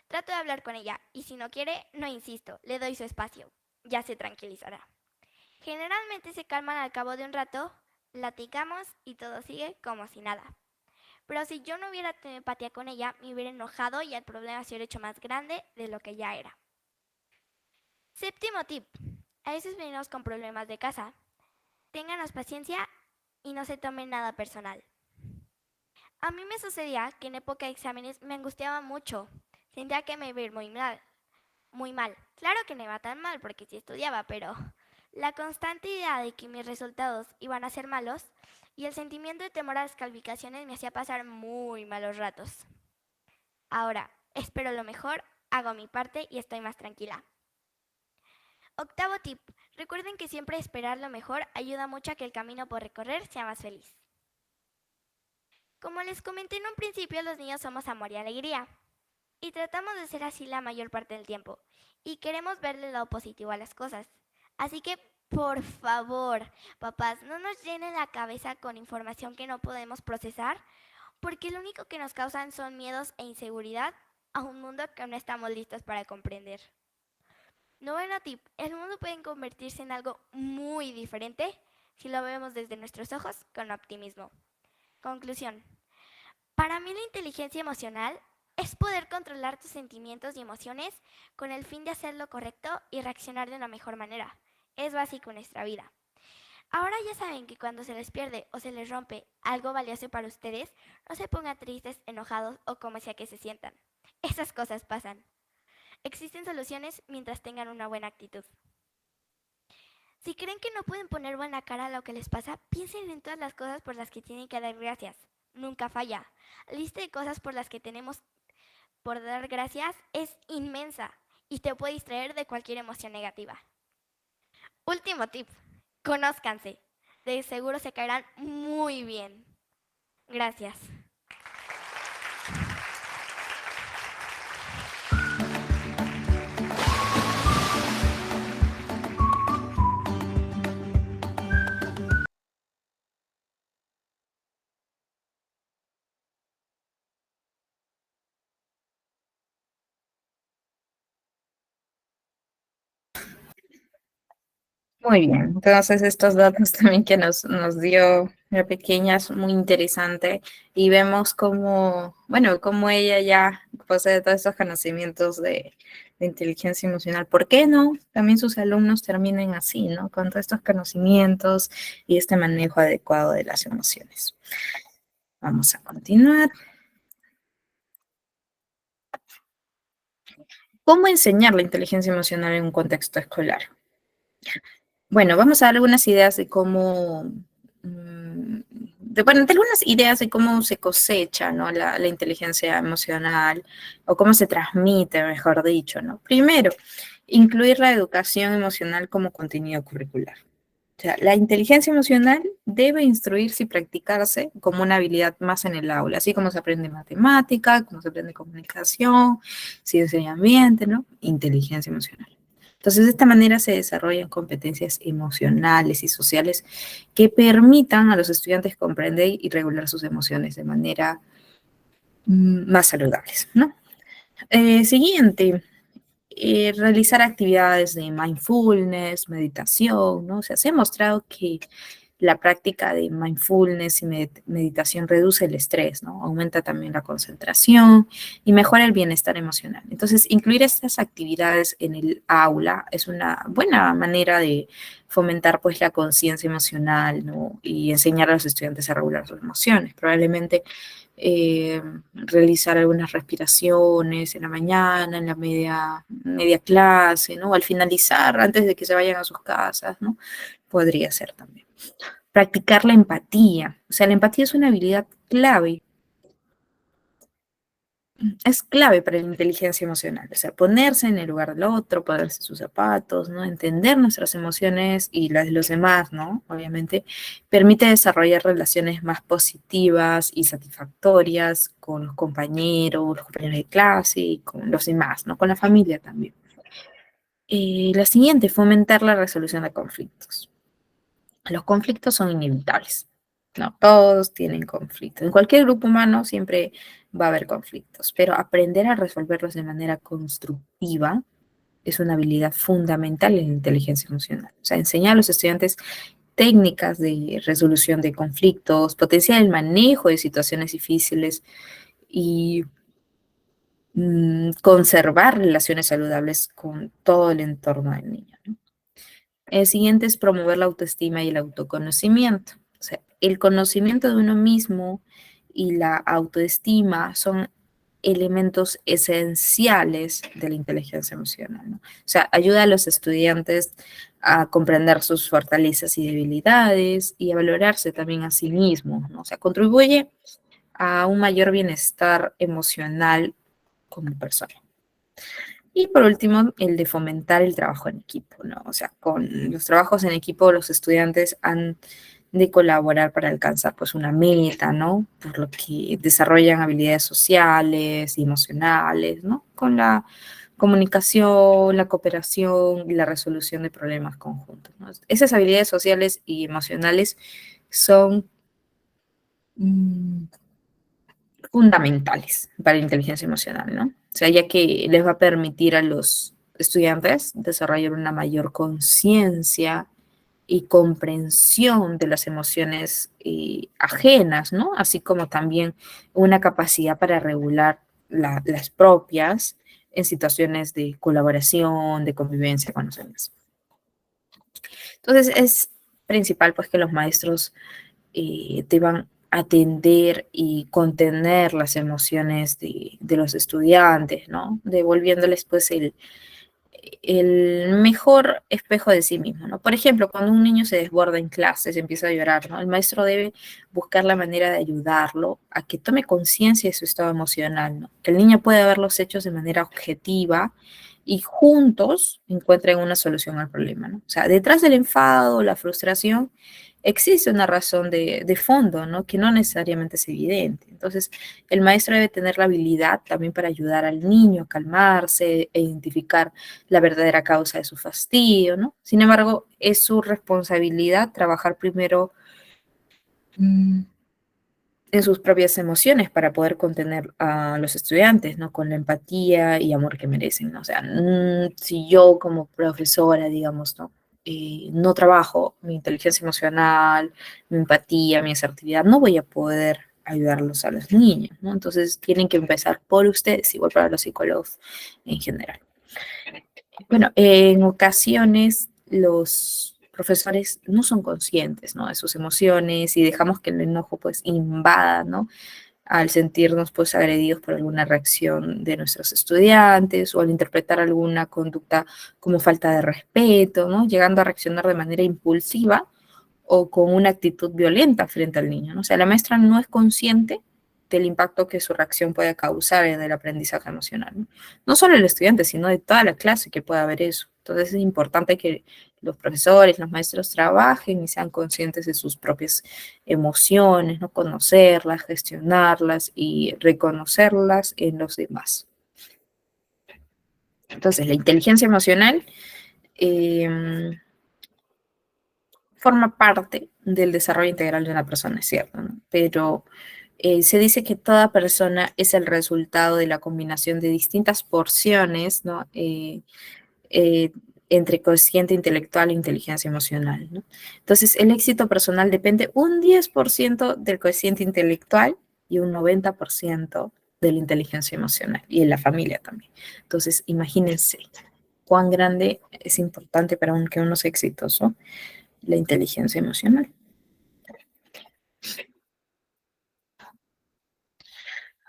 Trato de hablar con ella y si no quiere, no insisto, le doy su espacio. Ya se tranquilizará. Generalmente se calman al cabo de un rato, platicamos y todo sigue como si nada. Pero si yo no hubiera tenido empatía con ella, me hubiera enojado y el problema se hubiera hecho más grande de lo que ya era. Séptimo tip. A veces venimos con problemas de casa. Ténganos paciencia y no se tomen nada personal. A mí me sucedía que en época de exámenes me angustiaba mucho. Sentía que me iba a ir muy mal. Muy mal. Claro que no iba tan mal porque sí estudiaba, pero la constante idea de que mis resultados iban a ser malos y el sentimiento de temor a las calificaciones me hacía pasar muy malos ratos. Ahora, espero lo mejor, hago mi parte y estoy más tranquila. Octavo tip. Recuerden que siempre esperar lo mejor ayuda mucho a que el camino por recorrer sea más feliz. Como les comenté en un principio, los niños somos amor y alegría. Y tratamos de ser así la mayor parte del tiempo. Y queremos verle el lado positivo a las cosas. Así que, por favor, papás, no nos llenen la cabeza con información que no podemos procesar, porque lo único que nos causan son miedos e inseguridad a un mundo que no estamos listos para comprender. Noveno tip. El mundo puede convertirse en algo muy diferente si lo vemos desde nuestros ojos con optimismo. Conclusión. Para mí la inteligencia emocional es poder controlar tus sentimientos y emociones con el fin de hacer lo correcto y reaccionar de una mejor manera. Es básico en nuestra vida. Ahora ya saben que cuando se les pierde o se les rompe algo valioso para ustedes, no se pongan tristes, enojados o como sea que se sientan. Esas cosas pasan. Existen soluciones mientras tengan una buena actitud. Si creen que no pueden poner buena cara a lo que les pasa, piensen en todas las cosas por las que tienen que dar gracias. Nunca falla. La lista de cosas por las que tenemos por dar gracias es inmensa y te puede distraer de cualquier emoción negativa. Último tip. Conózcanse. De seguro se caerán muy bien. Gracias. Muy bien, entonces estos datos también que nos dio la pequeña es muy interesante y vemos cómo, bueno, cómo ella ya posee todos estos conocimientos de inteligencia emocional. ¿Por qué no? También sus alumnos terminen así, ¿no? Con todos estos conocimientos y este manejo adecuado de las emociones. Vamos a continuar. ¿Cómo enseñar la inteligencia emocional en un contexto escolar? Bueno, vamos a dar algunas ideas de cómo, de algunas ideas de cómo se cosecha, ¿no? La inteligencia emocional o cómo se transmite, mejor dicho, ¿no? Primero, incluir la educación emocional como contenido curricular. O sea, la inteligencia emocional debe instruirse y practicarse como una habilidad más en el aula, así como se aprende matemática, como se aprende comunicación, ciencia y ambiente, ¿no? Inteligencia emocional. Entonces, de esta manera se desarrollan competencias emocionales y sociales que permitan a los estudiantes comprender y regular sus emociones de manera más saludables, ¿no? Siguiente, realizar actividades de mindfulness, meditación, ¿no? O sea, se ha mostrado que la práctica de mindfulness y meditación reduce el estrés, ¿no? Aumenta también la concentración y mejora el bienestar emocional. Entonces, incluir estas actividades en el aula es una buena manera de fomentar, pues, la conciencia emocional, ¿no? Y enseñar a los estudiantes a regular sus emociones. Probablemente realizar algunas respiraciones en la mañana, en la media clase, ¿no? O al finalizar, antes de que se vayan a sus casas, ¿no? Podría ser también. Practicar la empatía. O sea, la empatía es una habilidad clave. Es clave para la inteligencia emocional. O sea, ponerse en el lugar del otro, ponerse sus zapatos, ¿no? Entender nuestras emociones y las de los demás, ¿no? Obviamente, permite desarrollar relaciones más positivas y satisfactorias con los compañeros de clase y con los demás, ¿no? Con la familia también. La siguiente, fomentar la resolución de conflictos. Los conflictos son inevitables, ¿no? Todos tienen conflictos. En cualquier grupo humano siempre va a haber conflictos, pero aprender a resolverlos de manera constructiva es una habilidad fundamental en la inteligencia emocional. O sea, enseñar a los estudiantes técnicas de resolución de conflictos, potenciar el manejo de situaciones difíciles y conservar relaciones saludables con todo el entorno del niño, ¿no? El siguiente es promover la autoestima y el autoconocimiento. O sea, el conocimiento de uno mismo y la autoestima son elementos esenciales de la inteligencia emocional, ¿no? O sea, ayuda a los estudiantes a comprender sus fortalezas y debilidades y a valorarse también a sí mismos, ¿no? O sea, contribuye a un mayor bienestar emocional como persona. Y por último, el de fomentar el trabajo en equipo, ¿no? O sea, con los trabajos en equipo, los estudiantes han de colaborar para alcanzar pues una meta, ¿no? Por lo que desarrollan habilidades sociales y emocionales, ¿no? Con la comunicación, la cooperación y la resolución de problemas conjuntos, ¿no? Esas habilidades sociales y emocionales son fundamentales para la inteligencia emocional, ¿no? O sea, ya que les va a permitir a los estudiantes desarrollar una mayor conciencia y comprensión de las emociones ajenas, ¿no? Así como también una capacidad para regular las propias en situaciones de colaboración, de convivencia con los demás. Entonces, es principal pues que los maestros deban atender y contener las emociones de los estudiantes, ¿no? Devolviéndoles pues el mejor espejo de sí mismo, ¿no? Por ejemplo, cuando un niño se desborda en clases, empieza a llorar, ¿no? El maestro debe buscar la manera de ayudarlo a que tome conciencia de su estado emocional, ¿no? Que el niño pueda ver los hechos de manera objetiva y juntos encuentren una solución al problema, ¿no? O sea, detrás del enfado, la frustración, existe una razón de fondo, ¿no? Que no necesariamente es evidente. Entonces, el maestro debe tener la habilidad también para ayudar al niño a calmarse e identificar la verdadera causa de su fastidio, ¿no? Sin embargo, es su responsabilidad trabajar primero en sus propias emociones para poder contener a los estudiantes, ¿no? Con la empatía y amor que merecen, ¿no? O sea, si yo como profesora, digamos, ¿no? No trabajo mi inteligencia emocional, mi empatía, mi asertividad, no voy a poder ayudarlos a los niños, ¿no? Entonces tienen que empezar por ustedes, igual para los psicólogos en general. Bueno, en ocasiones los profesores no son conscientes, ¿no? De sus emociones y dejamos que el enojo pues invada, ¿no? Al sentirnos pues agredidos por alguna reacción de nuestros estudiantes o al interpretar alguna conducta como falta de respeto, ¿no? Llegando a reaccionar de manera impulsiva o con una actitud violenta frente al niño, ¿no? O sea, la maestra no es consciente del impacto que su reacción puede causar en el aprendizaje emocional, ¿no? No solo el estudiante, sino de toda la clase que pueda haber eso. Entonces es importante que los profesores, los maestros trabajen y sean conscientes de sus propias emociones, ¿no? Conocerlas, gestionarlas y reconocerlas en los demás. Entonces, la inteligencia emocional forma parte del desarrollo integral de una persona, es cierto, ¿no? Pero se dice que toda persona es el resultado de la combinación de distintas porciones, ¿no? Entre cociente intelectual e inteligencia emocional, ¿no? Entonces, el éxito personal depende un 10% del cociente intelectual y un 90% de la inteligencia emocional, y en la familia también. Entonces, imagínense cuán grande es importante para que uno sea exitoso la inteligencia emocional.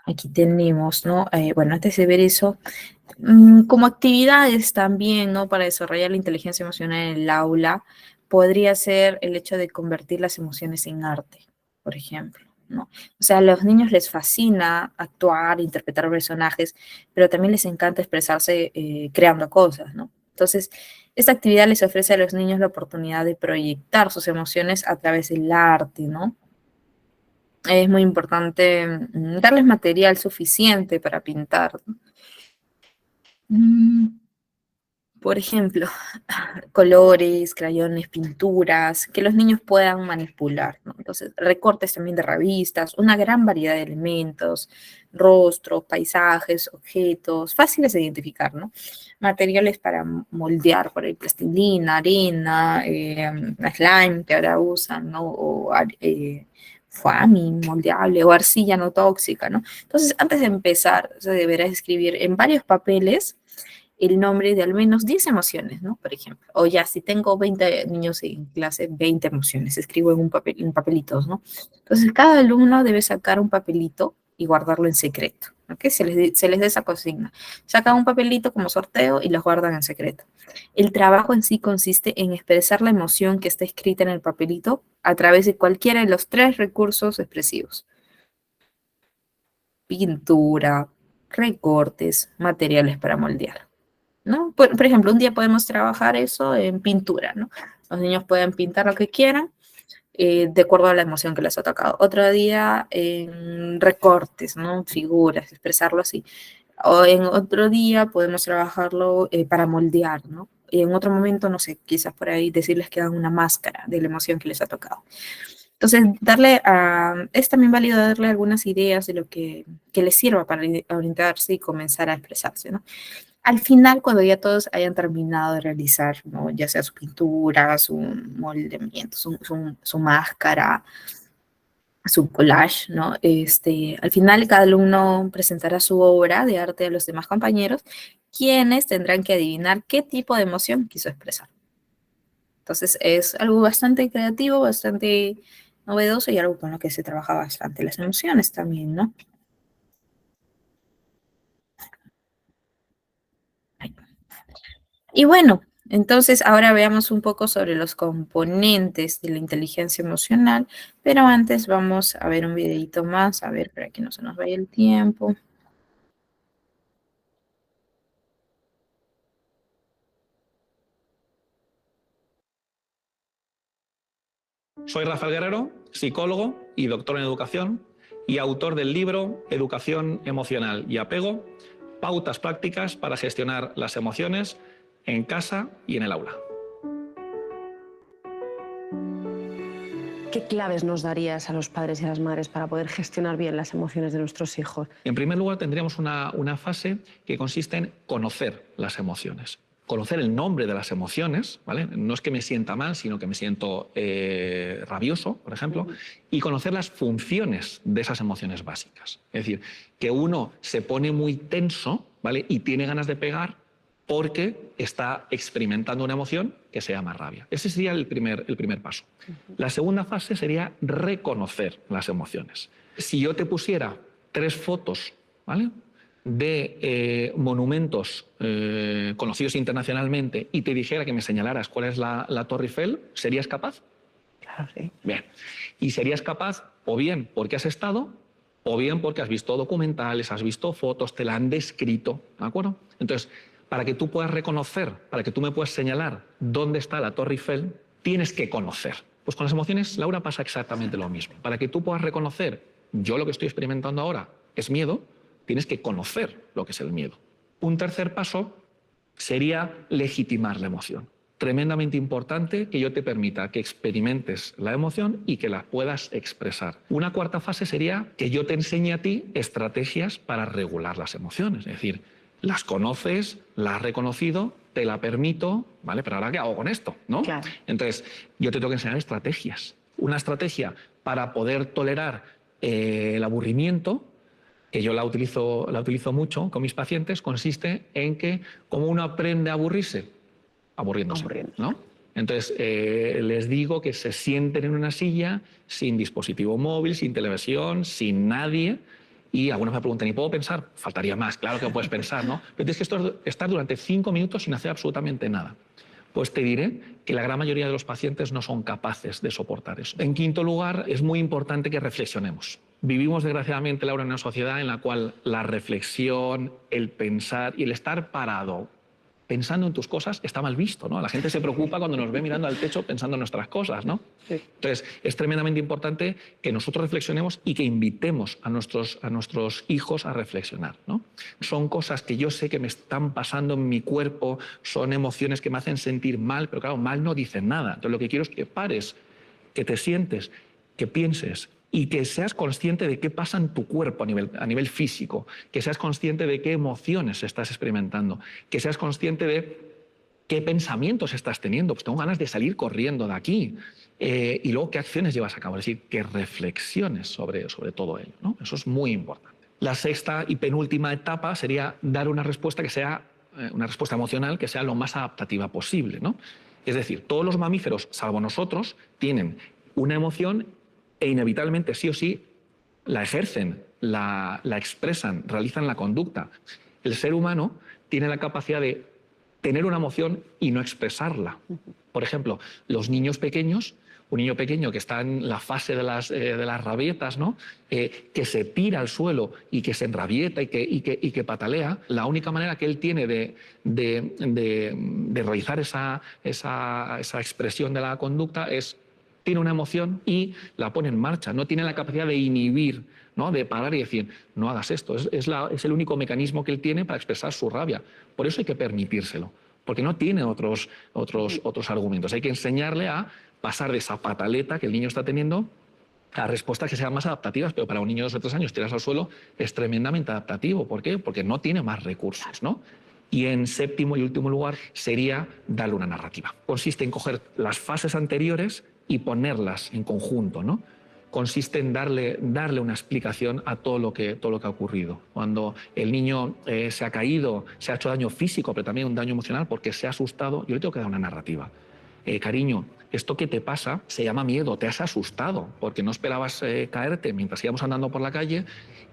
Aquí tenemos, ¿no? Bueno, antes de ver eso, como actividades también, ¿no? Para desarrollar la inteligencia emocional en el aula, podría ser el hecho de convertir las emociones en arte, por ejemplo, ¿no? O sea, a los niños les fascina actuar, interpretar personajes, pero también les encanta expresarse creando cosas, ¿no? Entonces, esta actividad les ofrece a los niños la oportunidad de proyectar sus emociones a través del arte, ¿no? Es muy importante darles material suficiente para pintar, ¿no? por ejemplo, colores, crayones, pinturas, que los niños puedan manipular, ¿no? Entonces, recortes también de revistas, una gran variedad de elementos, rostros, paisajes, objetos, fáciles de identificar, ¿no? Materiales para moldear, por ahí plastilina, arena, slime que ahora usan, ¿no? O foamy, moldeable, o arcilla no tóxica, ¿no? Entonces, antes de empezar, se deberá escribir en varios papeles el nombre de al menos 10 emociones, ¿no? Por ejemplo. O ya, si tengo 20 niños en clase, 20 emociones, escribo en un papel, en papelitos, ¿no? Entonces, cada alumno debe sacar un papelito y guardarlo en secreto, ¿ok? Se les da esa consigna. Sacan un papelito como sorteo y los guardan en secreto. El trabajo en sí consiste en expresar la emoción que está escrita en el papelito a través de cualquiera de los 3 recursos expresivos: pintura, recortes, materiales para moldear, ¿no? Por ejemplo, un día podemos trabajar eso en pintura, ¿no? Los niños pueden pintar lo que quieran de acuerdo a la emoción que les ha tocado. Otro día en recortes, ¿no? Figuras, expresarlo así. O en otro día podemos trabajarlo para moldear, ¿no? Y en otro momento, no sé, quizás por ahí decirles que hagan una máscara de la emoción que les ha tocado. Entonces, es también válido darle algunas ideas de lo que les sirva para orientarse y comenzar a expresarse, ¿no? Al final, cuando ya todos hayan terminado de realizar, ¿no? Ya sea su pintura, su moldeamiento, su máscara, su collage, ¿no? Al final, cada alumno presentará su obra de arte a los demás compañeros, quienes tendrán que adivinar qué tipo de emoción quiso expresar. Entonces, es algo bastante creativo, bastante novedoso y algo con lo que se trabaja bastante. Las emociones también, ¿no? Y bueno, entonces ahora veamos un poco sobre los componentes de la inteligencia emocional, pero antes vamos a ver un videito más, a ver, para que no se nos vaya el tiempo. Soy Rafael Guerrero, psicólogo y doctor en educación y autor del libro Educación Emocional y Apego, pautas prácticas para gestionar las emociones en casa y en el aula. ¿Qué claves nos darías a los padres y a las madres para poder gestionar bien las emociones de nuestros hijos? En primer lugar, tendríamos una fase que consiste en conocer las emociones. Conocer el nombre de las emociones, ¿vale? No es que me sienta mal, sino que me siento rabioso, por ejemplo, y conocer las funciones de esas emociones básicas. Es decir, que uno se pone muy tenso, ¿vale? Y tiene ganas de pegar porque está experimentando una emoción que se llama rabia. Ese sería el primer paso. La segunda fase sería reconocer las emociones. Si yo te pusiera 3 fotos, ¿vale?, de monumentos conocidos internacionalmente y te dijera que me señalaras cuál es la Torre Eiffel, ¿serías capaz? Claro, sí. Bien. Y serías capaz o bien porque has estado o bien porque has visto documentales, has visto fotos, te la han descrito, ¿de acuerdo? Entonces, para que tú puedas reconocer, para que tú me puedas señalar dónde está la Torre Eiffel, tienes que conocer. Pues con las emociones, Laura, pasa exactamente lo mismo. Para que tú puedas reconocer, yo lo que estoy experimentando ahora es miedo, tienes que conocer lo que es el miedo. Un tercer paso sería legitimar la emoción. Tremendamente importante que yo te permita que experimentes la emoción y que la puedas expresar. Una cuarta fase sería que yo te enseñe a ti estrategias para regular las emociones. Es decir, las conoces, las has reconocido, te la permito, ¿vale? Pero ahora, ¿qué hago con esto? ¿No? Claro. Entonces, yo te tengo que enseñar estrategias. Una estrategia para poder tolerar el aburrimiento, que yo la utilizo mucho con mis pacientes, consiste en que, como uno aprende a aburrirse, aburriéndose, ¿no? Entonces, les digo que se sienten en una silla sin dispositivo móvil, sin televisión, sin nadie. Y algunos me preguntan, ¿y puedo pensar? Faltaría más, claro que puedes pensar, ¿no? Pero tienes que estar durante 5 minutos sin hacer absolutamente nada. Pues te diré que la gran mayoría de los pacientes no son capaces de soportar eso. En quinto lugar, es muy importante que reflexionemos. Vivimos, desgraciadamente, Laura, en una sociedad en la cual la reflexión, el pensar y el estar parado pensando en tus cosas está mal visto, ¿no? La gente se preocupa cuando nos ve mirando al techo pensando en nuestras cosas, ¿no? Sí. Entonces, es tremendamente importante que nosotros reflexionemos y que invitemos a nuestros hijos a reflexionar, ¿no? Son cosas que yo sé que me están pasando en mi cuerpo, son emociones que me hacen sentir mal, pero claro, mal no dicen nada. Entonces, lo que quiero es que pares, que te sientes, que pienses y que seas consciente de qué pasa en tu cuerpo a nivel físico, que seas consciente de qué emociones estás experimentando, que seas consciente de qué pensamientos estás teniendo. Pues tengo ganas de salir corriendo de aquí. Y luego qué acciones llevas a cabo, es decir, que reflexiones sobre todo ello, ¿no? Eso es muy importante. La sexta y penúltima etapa sería dar una respuesta que sea una respuesta emocional que sea lo más adaptativa posible, ¿no? Es decir, todos los mamíferos, salvo nosotros, tienen una emoción e inevitablemente, sí o sí, la ejercen, la expresan, realizan la conducta. El ser humano tiene la capacidad de tener una emoción y no expresarla. Por ejemplo, los niños pequeños, un niño pequeño que está en la fase de las rabietas, ¿no? Que se tira al suelo y que se enrabieta y que patalea, la única manera que él tiene de realizar esa expresión de la conducta es tiene una emoción y la pone en marcha, no tiene la capacidad de inhibir, ¿no? De parar y decir, no hagas esto. Es el único mecanismo que él tiene para expresar su rabia. Por eso hay que permitírselo, porque no tiene otros argumentos. Hay que enseñarle a pasar de esa pataleta que el niño está teniendo a respuestas que sean más adaptativas, pero para un niño de 2 o 3 años tirarse al suelo es tremendamente adaptativo. ¿Por qué? Porque no tiene más recursos, ¿no? Y en séptimo y último lugar sería darle una narrativa. Consiste en coger las fases anteriores y ponerlas en conjunto, ¿no? Consiste en darle una explicación a todo lo que ha ocurrido. Cuando el niño se ha caído, se ha hecho daño físico, pero también un daño emocional porque se ha asustado, yo le tengo que dar una narrativa. Cariño, esto que te pasa se llama miedo, te has asustado porque no esperabas caerte mientras íbamos andando por la calle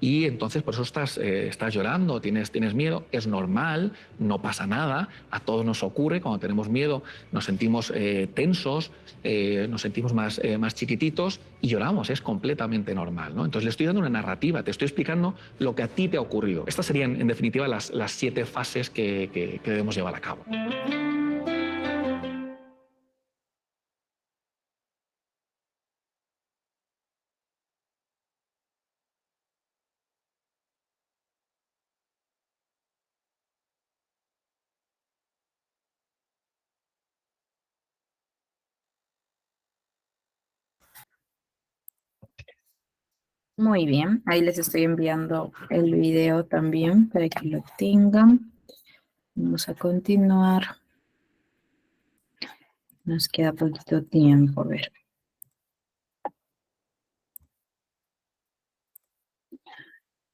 y entonces por eso estás llorando, tienes miedo, es normal, no pasa nada, a todos nos ocurre, cuando tenemos miedo nos sentimos tensos, nos sentimos más chiquititos y lloramos, es completamente normal, ¿no? Entonces le estoy dando una narrativa, te estoy explicando lo que a ti te ha ocurrido. Estas serían en definitiva las 7 fases que debemos llevar a cabo. Muy bien, ahí les estoy enviando el video también para que lo tengan. Vamos a continuar. Nos queda poquito tiempo, a ver.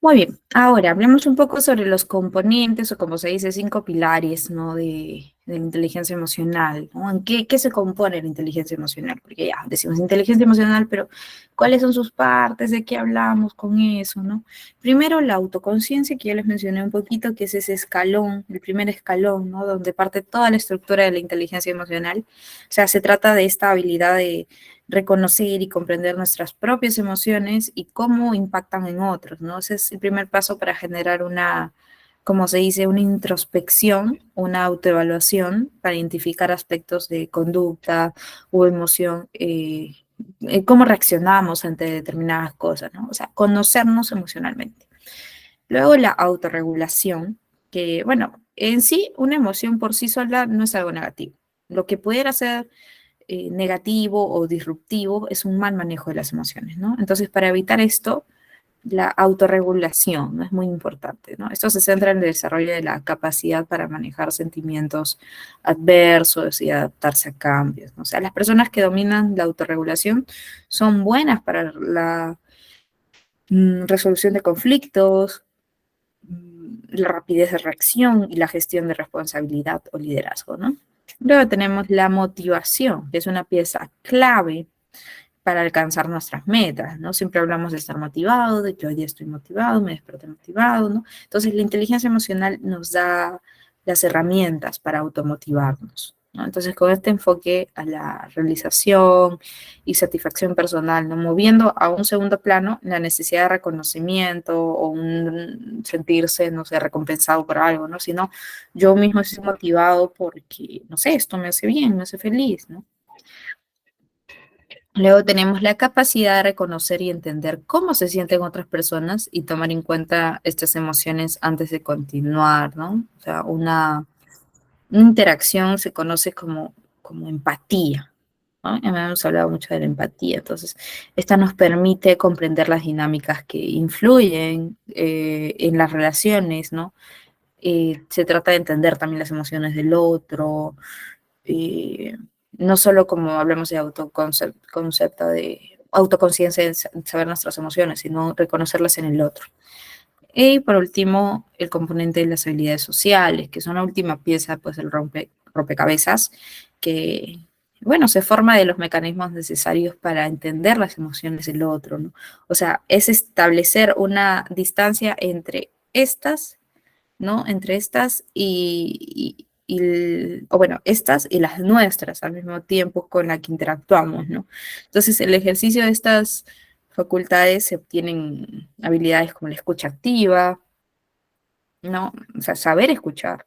Muy bien, ahora hablemos un poco sobre los componentes o como se dice, 5 pilares, ¿no? de la inteligencia emocional, ¿no? ¿En qué se compone la inteligencia emocional? Porque ya decimos inteligencia emocional, pero ¿cuáles son sus partes? ¿De qué hablamos con eso, no? Primero, la autoconciencia, que ya les mencioné un poquito, que es ese escalón, el primer escalón, ¿no? Donde parte toda la estructura de la inteligencia emocional. O sea, se trata de esta habilidad de reconocer y comprender nuestras propias emociones y cómo impactan en otros, ¿no? Ese es el primer paso para generar una, como se dice, una introspección, una autoevaluación para identificar aspectos de conducta o emoción, cómo reaccionamos ante determinadas cosas, ¿no? O sea, conocernos emocionalmente. Luego la autorregulación, que, bueno, en sí, una emoción por sí sola no es algo negativo. Lo que pudiera ser negativo o disruptivo es un mal manejo de las emociones, ¿no? Entonces, para evitar esto, la autorregulación, ¿no? Es muy importante, ¿no? Esto se centra en el desarrollo de la capacidad para manejar sentimientos adversos y adaptarse a cambios, ¿no? O sea, las personas que dominan la autorregulación son buenas para la resolución de conflictos, la rapidez de reacción y la gestión de responsabilidad o liderazgo, ¿no? Luego tenemos la motivación, que es una pieza clave para alcanzar nuestras metas, ¿no? Siempre hablamos de estar motivado, de que hoy día estoy motivado, me desperté motivado, ¿no? Entonces, la inteligencia emocional nos da las herramientas para automotivarnos. ¿no? Entonces, con este enfoque a la realización y satisfacción personal, ¿no? Moviendo a un segundo plano la necesidad de reconocimiento o un sentirse, no sé, recompensado por algo, ¿no? Sino yo mismo estoy motivado porque, no sé, esto me hace bien, me hace feliz, ¿no? Luego tenemos la capacidad de reconocer y entender cómo se sienten otras personas y tomar en cuenta estas emociones antes de continuar, ¿no? O sea, una interacción se conoce como empatía, ¿no? Ya hemos hablado mucho de la empatía, entonces esta nos permite comprender las dinámicas que influyen en las relaciones, ¿no? Se trata de entender también las emociones del otro, no solo como hablamos de concepto de autoconciencia, de saber nuestras emociones, sino reconocerlas en el otro. Y por último, el componente de las habilidades sociales, que son la última pieza, pues, del rompecabezas, que, bueno, se forma de los mecanismos necesarios para entender las emociones del otro, ¿no? O sea, es establecer una distancia entre estas, ¿no? Entre estas o bueno, estas y las nuestras al mismo tiempo con la que interactuamos, ¿no? Entonces, el ejercicio de estas facultades se obtienen habilidades como la escucha activa, ¿no? O sea, saber escuchar.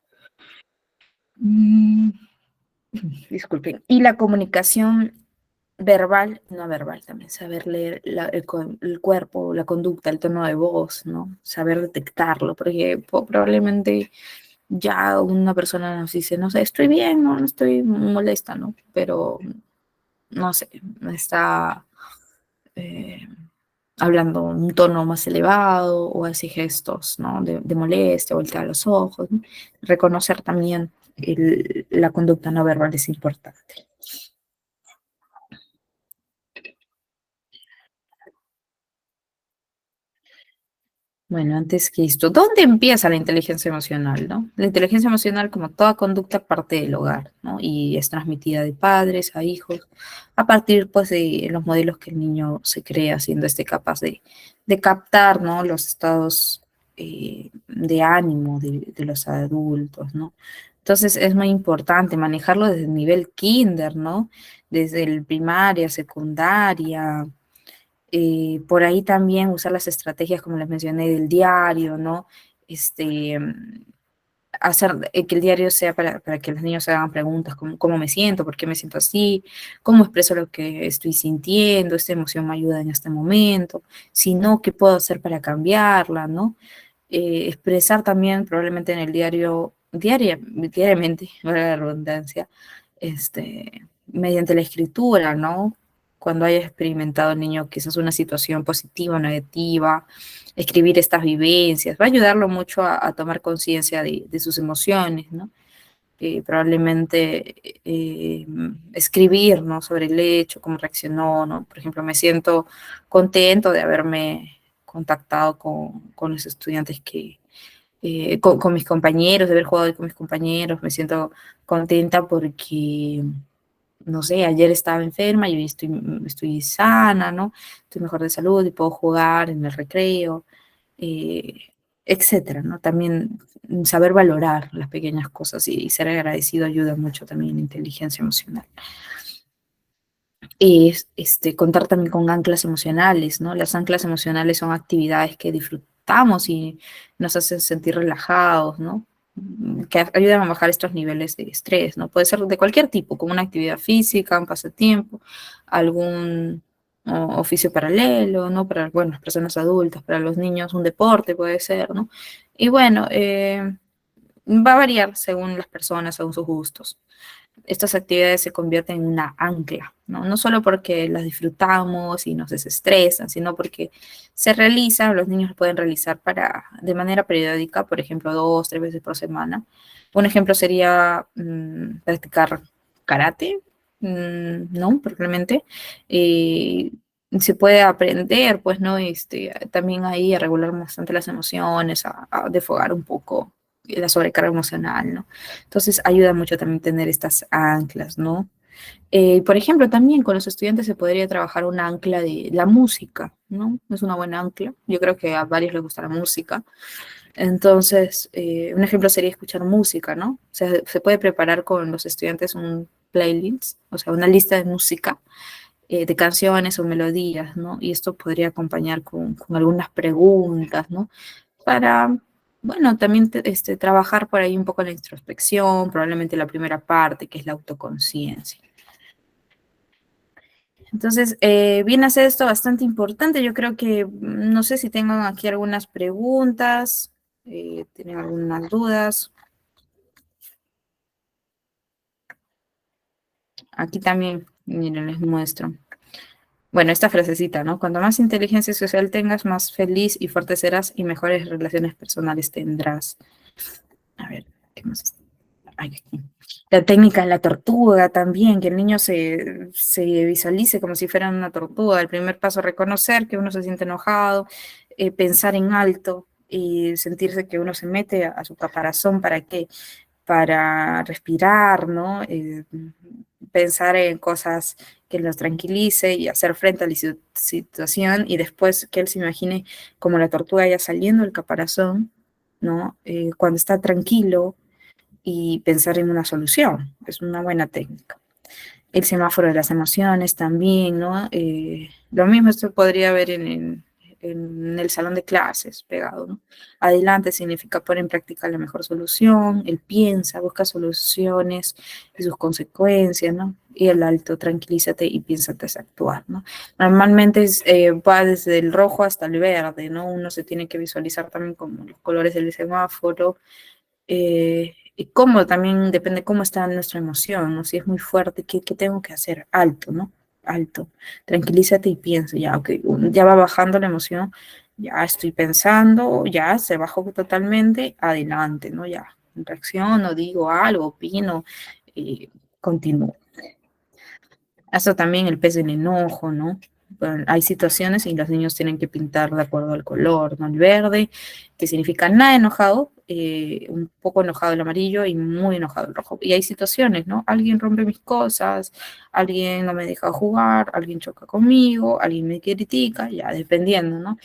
Disculpen. Y la comunicación verbal, no verbal también, saber leer el cuerpo, la conducta, el tono de voz, ¿no? Saber detectarlo, porque probablemente ya una persona nos dice, no sé, estoy bien, no estoy molesta, ¿no? Pero, no sé, está hablando un tono más elevado o así gestos, ¿no? De molestia, voltear los ojos, ¿no? Reconocer también la conducta no verbal es importante. Bueno, antes que esto, ¿dónde empieza la inteligencia emocional, no? La inteligencia emocional, como toda conducta, parte del hogar, ¿no? Y es transmitida de padres a hijos a partir, pues, de los modelos que el niño se crea, siendo capaz de captar, ¿no? Los estados de ánimo de los adultos, ¿no? Entonces, es muy importante manejarlo desde el nivel kinder, ¿no? Desde el primaria, secundaria, por ahí también usar las estrategias, como les mencioné, del diario, ¿no? Hacer que el diario sea para que los niños se hagan preguntas como cómo me siento, por qué me siento así, cómo expreso lo que estoy sintiendo, esta emoción me ayuda en este momento, si no, ¿qué puedo hacer para cambiarla, ¿no? Expresar también probablemente en el diario, diariamente, valga la redundancia, mediante la escritura, ¿no? Cuando haya experimentado el niño quizás una situación positiva o negativa, escribir estas vivencias, va a ayudarlo mucho a tomar conciencia de sus emociones, ¿no? Probablemente escribir, ¿no? Sobre el hecho, cómo reaccionó, ¿no? Por ejemplo, me siento contento de haberme contactado con los estudiantes con mis compañeros, de haber jugado con mis compañeros, me siento contenta porque no sé, ayer estaba enferma y hoy estoy sana, ¿no? Estoy mejor de salud y puedo jugar en el recreo, etcétera, ¿no? También saber valorar las pequeñas cosas y ser agradecido ayuda mucho también en la inteligencia emocional. Contar también con anclas emocionales, ¿no? Las anclas emocionales son actividades que disfrutamos y nos hacen sentir relajados, ¿no? Que ayudan a bajar estos niveles de estrés, ¿no? Puede ser de cualquier tipo, como una actividad física, un pasatiempo, algún oficio paralelo, ¿no? Para, bueno, las personas adultas, para los niños un deporte puede ser, ¿no? Y bueno, va a variar según las personas, según sus gustos. Estas actividades se convierten en una ancla, ¿no? No solo porque las disfrutamos y nos desestresan, sino porque se realizan, los niños lo pueden realizar de manera periódica, por ejemplo, 2, 3 veces por semana. Un ejemplo sería practicar karate, ¿no? Probablemente. Se puede aprender, pues, ¿no? También ahí a regular bastante las emociones, a desfogar un poco la sobrecarga emocional, ¿no? Entonces ayuda mucho también tener estas anclas, ¿no? Por ejemplo, también con los estudiantes se podría trabajar una ancla de la música, ¿no? Es una buena ancla. Yo creo que a varios les gusta la música. Entonces, un ejemplo sería escuchar música, ¿no? O sea, se puede preparar con los estudiantes un playlist, o sea, una lista de música, de canciones o melodías, ¿no? Y esto podría acompañar con algunas preguntas, ¿no? Para, bueno, también trabajar por ahí un poco la introspección, probablemente la primera parte, que es la autoconciencia. Entonces, viene a ser esto bastante importante. Yo creo que, no sé si tengan aquí algunas preguntas, tienen algunas dudas. Aquí también, miren, les muestro. Bueno, esta frasecita, ¿no? Cuanto más inteligencia social tengas, más feliz y fuerte serás y mejores relaciones personales tendrás. A ver, ¿qué más? Ay, aquí. La técnica de la tortuga también, que el niño se visualice como si fuera una tortuga. El primer paso, reconocer que uno se siente enojado, pensar en alto y sentirse que uno se mete a su caparazón. ¿Para qué? Para respirar, ¿no? Pensar en cosas que los tranquilice y hacer frente a la situación, y después que él se imagine como la tortuga ya saliendo del caparazón, ¿no? Cuando está tranquilo, y pensar en una solución. Es una buena técnica. El semáforo de las emociones también, ¿no? Lo mismo esto podría haber en el salón de clases pegado, ¿no? Adelante significa poner en práctica la mejor solución, él piensa, busca soluciones y sus consecuencias, ¿no? Y el alto, tranquilízate y piensa antes de actuar, ¿no? Normalmente va desde el rojo hasta el verde, ¿no? Uno se tiene que visualizar también como los colores del semáforo, y cómo también depende cómo está nuestra emoción, ¿no? Si es muy fuerte, ¿qué tengo que hacer? Alto, ¿no? Alto. Tranquilízate y piensa, ya, ok, ya va bajando la emoción, ya estoy pensando, ya se bajó totalmente, adelante, ¿no? Ya, reacciono, digo algo, opino, y continúo. Eso también el peso del enojo, ¿no? Bueno, hay situaciones y los niños tienen que pintar de acuerdo al color, ¿no? El verde, que significa nada enojado, un poco enojado el amarillo y muy enojado el rojo. Y hay situaciones, ¿no? Alguien rompe mis cosas, alguien no me deja jugar, alguien choca conmigo, alguien me critica, ya dependiendo, ¿no?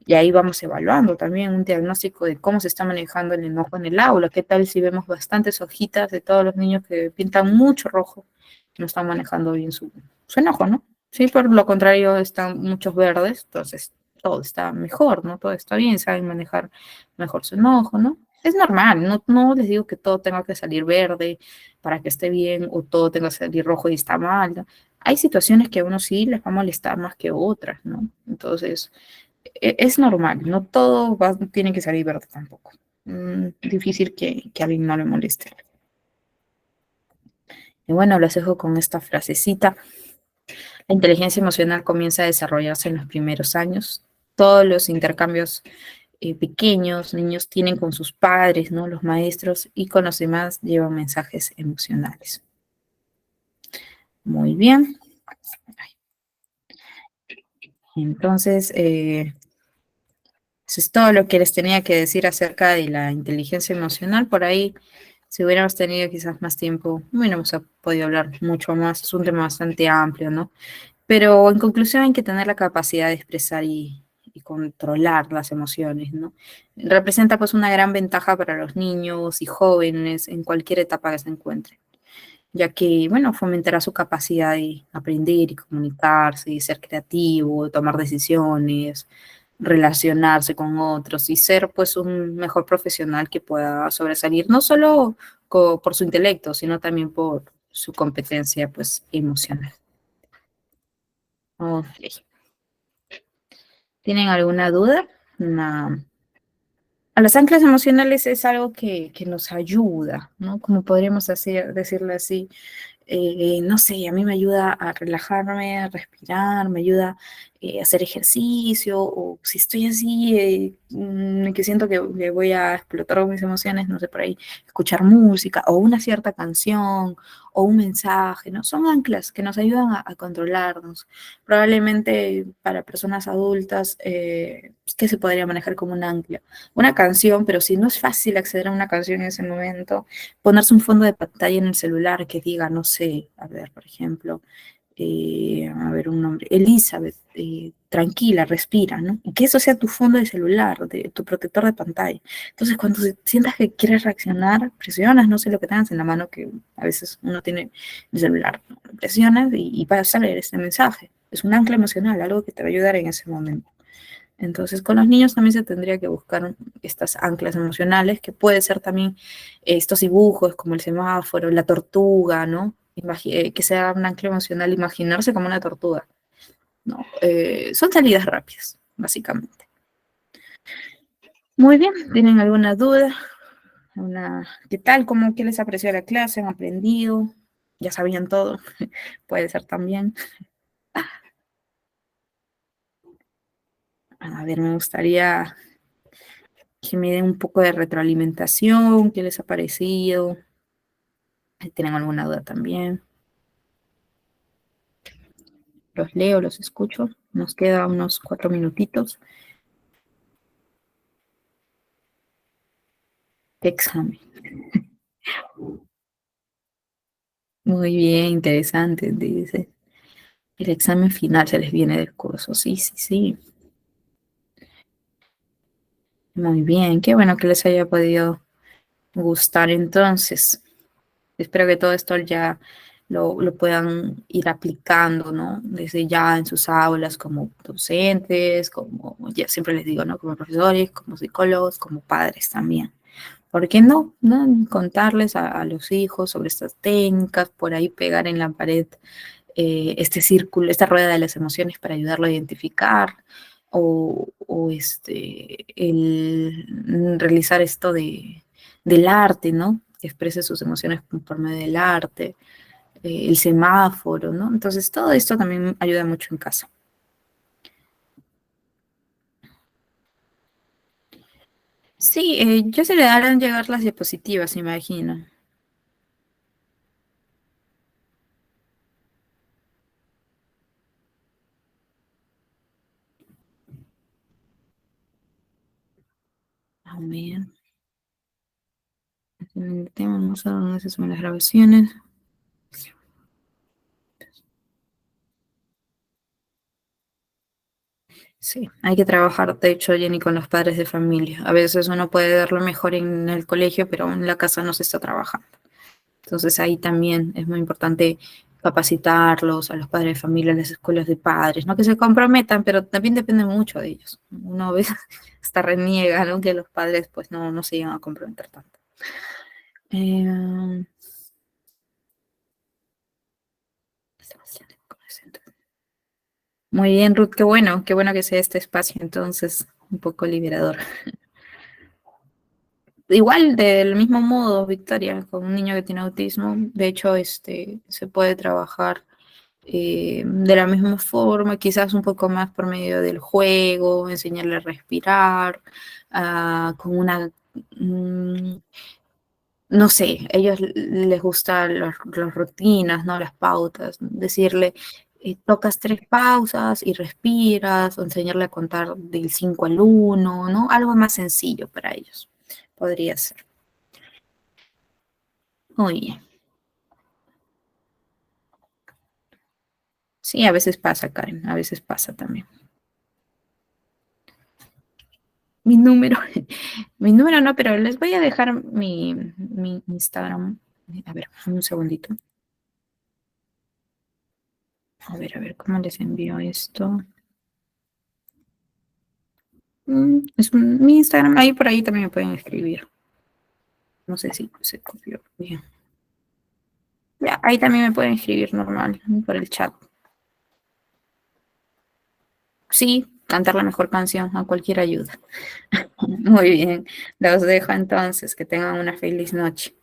Y ahí vamos evaluando también un diagnóstico de cómo se está manejando el enojo en el aula. ¿Qué tal si vemos bastantes hojitas de todos los niños que pintan mucho rojo? No están manejando bien su enojo, ¿no? Sí, por lo contrario, están muchos verdes, entonces todo está mejor, ¿no? Todo está bien, saben manejar mejor su enojo, ¿no? Es normal, no les digo que todo tenga que salir verde para que esté bien o todo tenga que salir rojo y está mal, ¿no? Hay situaciones que a uno sí les va a molestar más que otras, ¿no? Entonces, es normal, no todo tiene que salir verde tampoco. Difícil que a alguien no le moleste. Y bueno, los dejo con esta frasecita. La inteligencia emocional comienza a desarrollarse en los primeros años. Todos los intercambios pequeños, niños tienen con sus padres, ¿no? Los maestros, y con los demás llevan mensajes emocionales. Muy bien. Entonces, eso es todo lo que les tenía que decir acerca de la inteligencia emocional. Por ahí, si hubiéramos tenido quizás más tiempo, hubiéramos podido hablar mucho más. Es un tema bastante amplio, ¿no? Pero en conclusión hay que tener la capacidad de expresar y controlar las emociones, ¿no? Representa pues una gran ventaja para los niños y jóvenes en cualquier etapa que se encuentren, ya que, bueno, fomentará su capacidad de aprender y comunicarse, y ser creativo, tomar decisiones, relacionarse con otros y ser pues un mejor profesional que pueda sobresalir, no solo por su intelecto, sino también por su competencia pues emocional. Ok. ¿Tienen alguna duda? A las anclas emocionales es algo que nos ayuda, ¿no? Como podríamos decirlo así, no sé, a mí me ayuda a relajarme, a respirar, me ayuda a hacer ejercicio, o si estoy así, que siento que voy a explotar con mis emociones, no sé, por ahí, escuchar música, o una cierta canción, o un mensaje, ¿no? Son anclas que nos ayudan a controlarnos. Probablemente para personas adultas, ¿qué se podría manejar como un ancla? Una canción, pero si no es fácil acceder a una canción en ese momento, ponerse un fondo de pantalla en el celular que diga, no sé, a ver, por ejemplo, a ver un nombre, Elizabeth, tranquila, respira, ¿no? Y que eso sea tu fondo de celular, de tu protector de pantalla. Entonces, cuando sientas que quieres reaccionar, presionas, no sé lo que tengas en la mano, que a veces uno tiene el celular, ¿no? Presionas y vas a leer este mensaje. Es un ancla emocional, algo que te va a ayudar en ese momento. Entonces, con los niños también se tendría que buscar estas anclas emocionales, que puede ser también estos dibujos como el semáforo, la tortuga, ¿no? Que sea un ancla emocional, imaginarse como una tortuga, ¿no? Son salidas rápidas, básicamente. Muy bien, ¿tienen alguna duda? ¿Qué tal? ¿Qué les apreció la clase? ¿Han aprendido? ¿Ya sabían todo? Puede ser también. A ver, me gustaría que me den un poco de retroalimentación, qué les ha parecido. Si tienen alguna duda también. Los leo, los escucho. Nos queda unos 4 minutitos. Examen. Muy bien, interesante, dice. El examen final se les viene del curso. Sí, sí, sí. Muy bien, qué bueno que les haya podido gustar entonces. Espero que todo esto ya lo puedan ir aplicando, ¿no? Desde ya en sus aulas como docentes, como ya siempre les digo, ¿no? Como profesores, como psicólogos, como padres también. ¿Por qué no? ¿No? Contarles a los hijos sobre estas técnicas, por ahí pegar en la pared este círculo, esta rueda de las emociones para ayudarlo a identificar, o el realizar esto del arte, ¿no? Que exprese sus emociones por medio del arte, el semáforo, ¿no? Entonces todo esto también ayuda mucho en casa. Sí, ya se le harán llegar las diapositivas, imagino. A ver. Vamos a ver dónde se suben las grabaciones. Sí, hay que trabajar, de hecho, Jenny, con los padres de familia. A veces uno puede dar lo mejor en el colegio, pero en la casa no se está trabajando. Entonces ahí también es muy importante capacitarlos a los padres de familia, a las escuelas de padres, no que se comprometan, pero también depende mucho de ellos. Uno a veces hasta reniega, ¿no? Que los padres pues no se llegan a comprometer tanto. Muy bien, Ruth, qué bueno que sea este espacio, entonces, un poco liberador. Igual, del mismo modo, Victoria, con un niño que tiene autismo, de hecho, se puede trabajar de la misma forma, quizás un poco más por medio del juego, enseñarle a respirar, con no sé, a ellos les gustan las rutinas, ¿no? Las pautas, decirle, tocas 3 pausas y respiras, o enseñarle a contar del 5 al 1, ¿no? Algo más sencillo para ellos, podría ser. Muy bien. Sí, a veces pasa, Karen, a veces pasa también. Mi número no, pero les voy a dejar mi Instagram. A ver, un segundito. A ver, ¿cómo les envío esto? Es mi Instagram, ahí por ahí también me pueden escribir. No sé si se copió bien. Ya, ahí también me pueden escribir normal, por el chat. Sí, cantar la mejor canción, a cualquier ayuda. Muy bien, los dejo entonces, que tengan una feliz noche.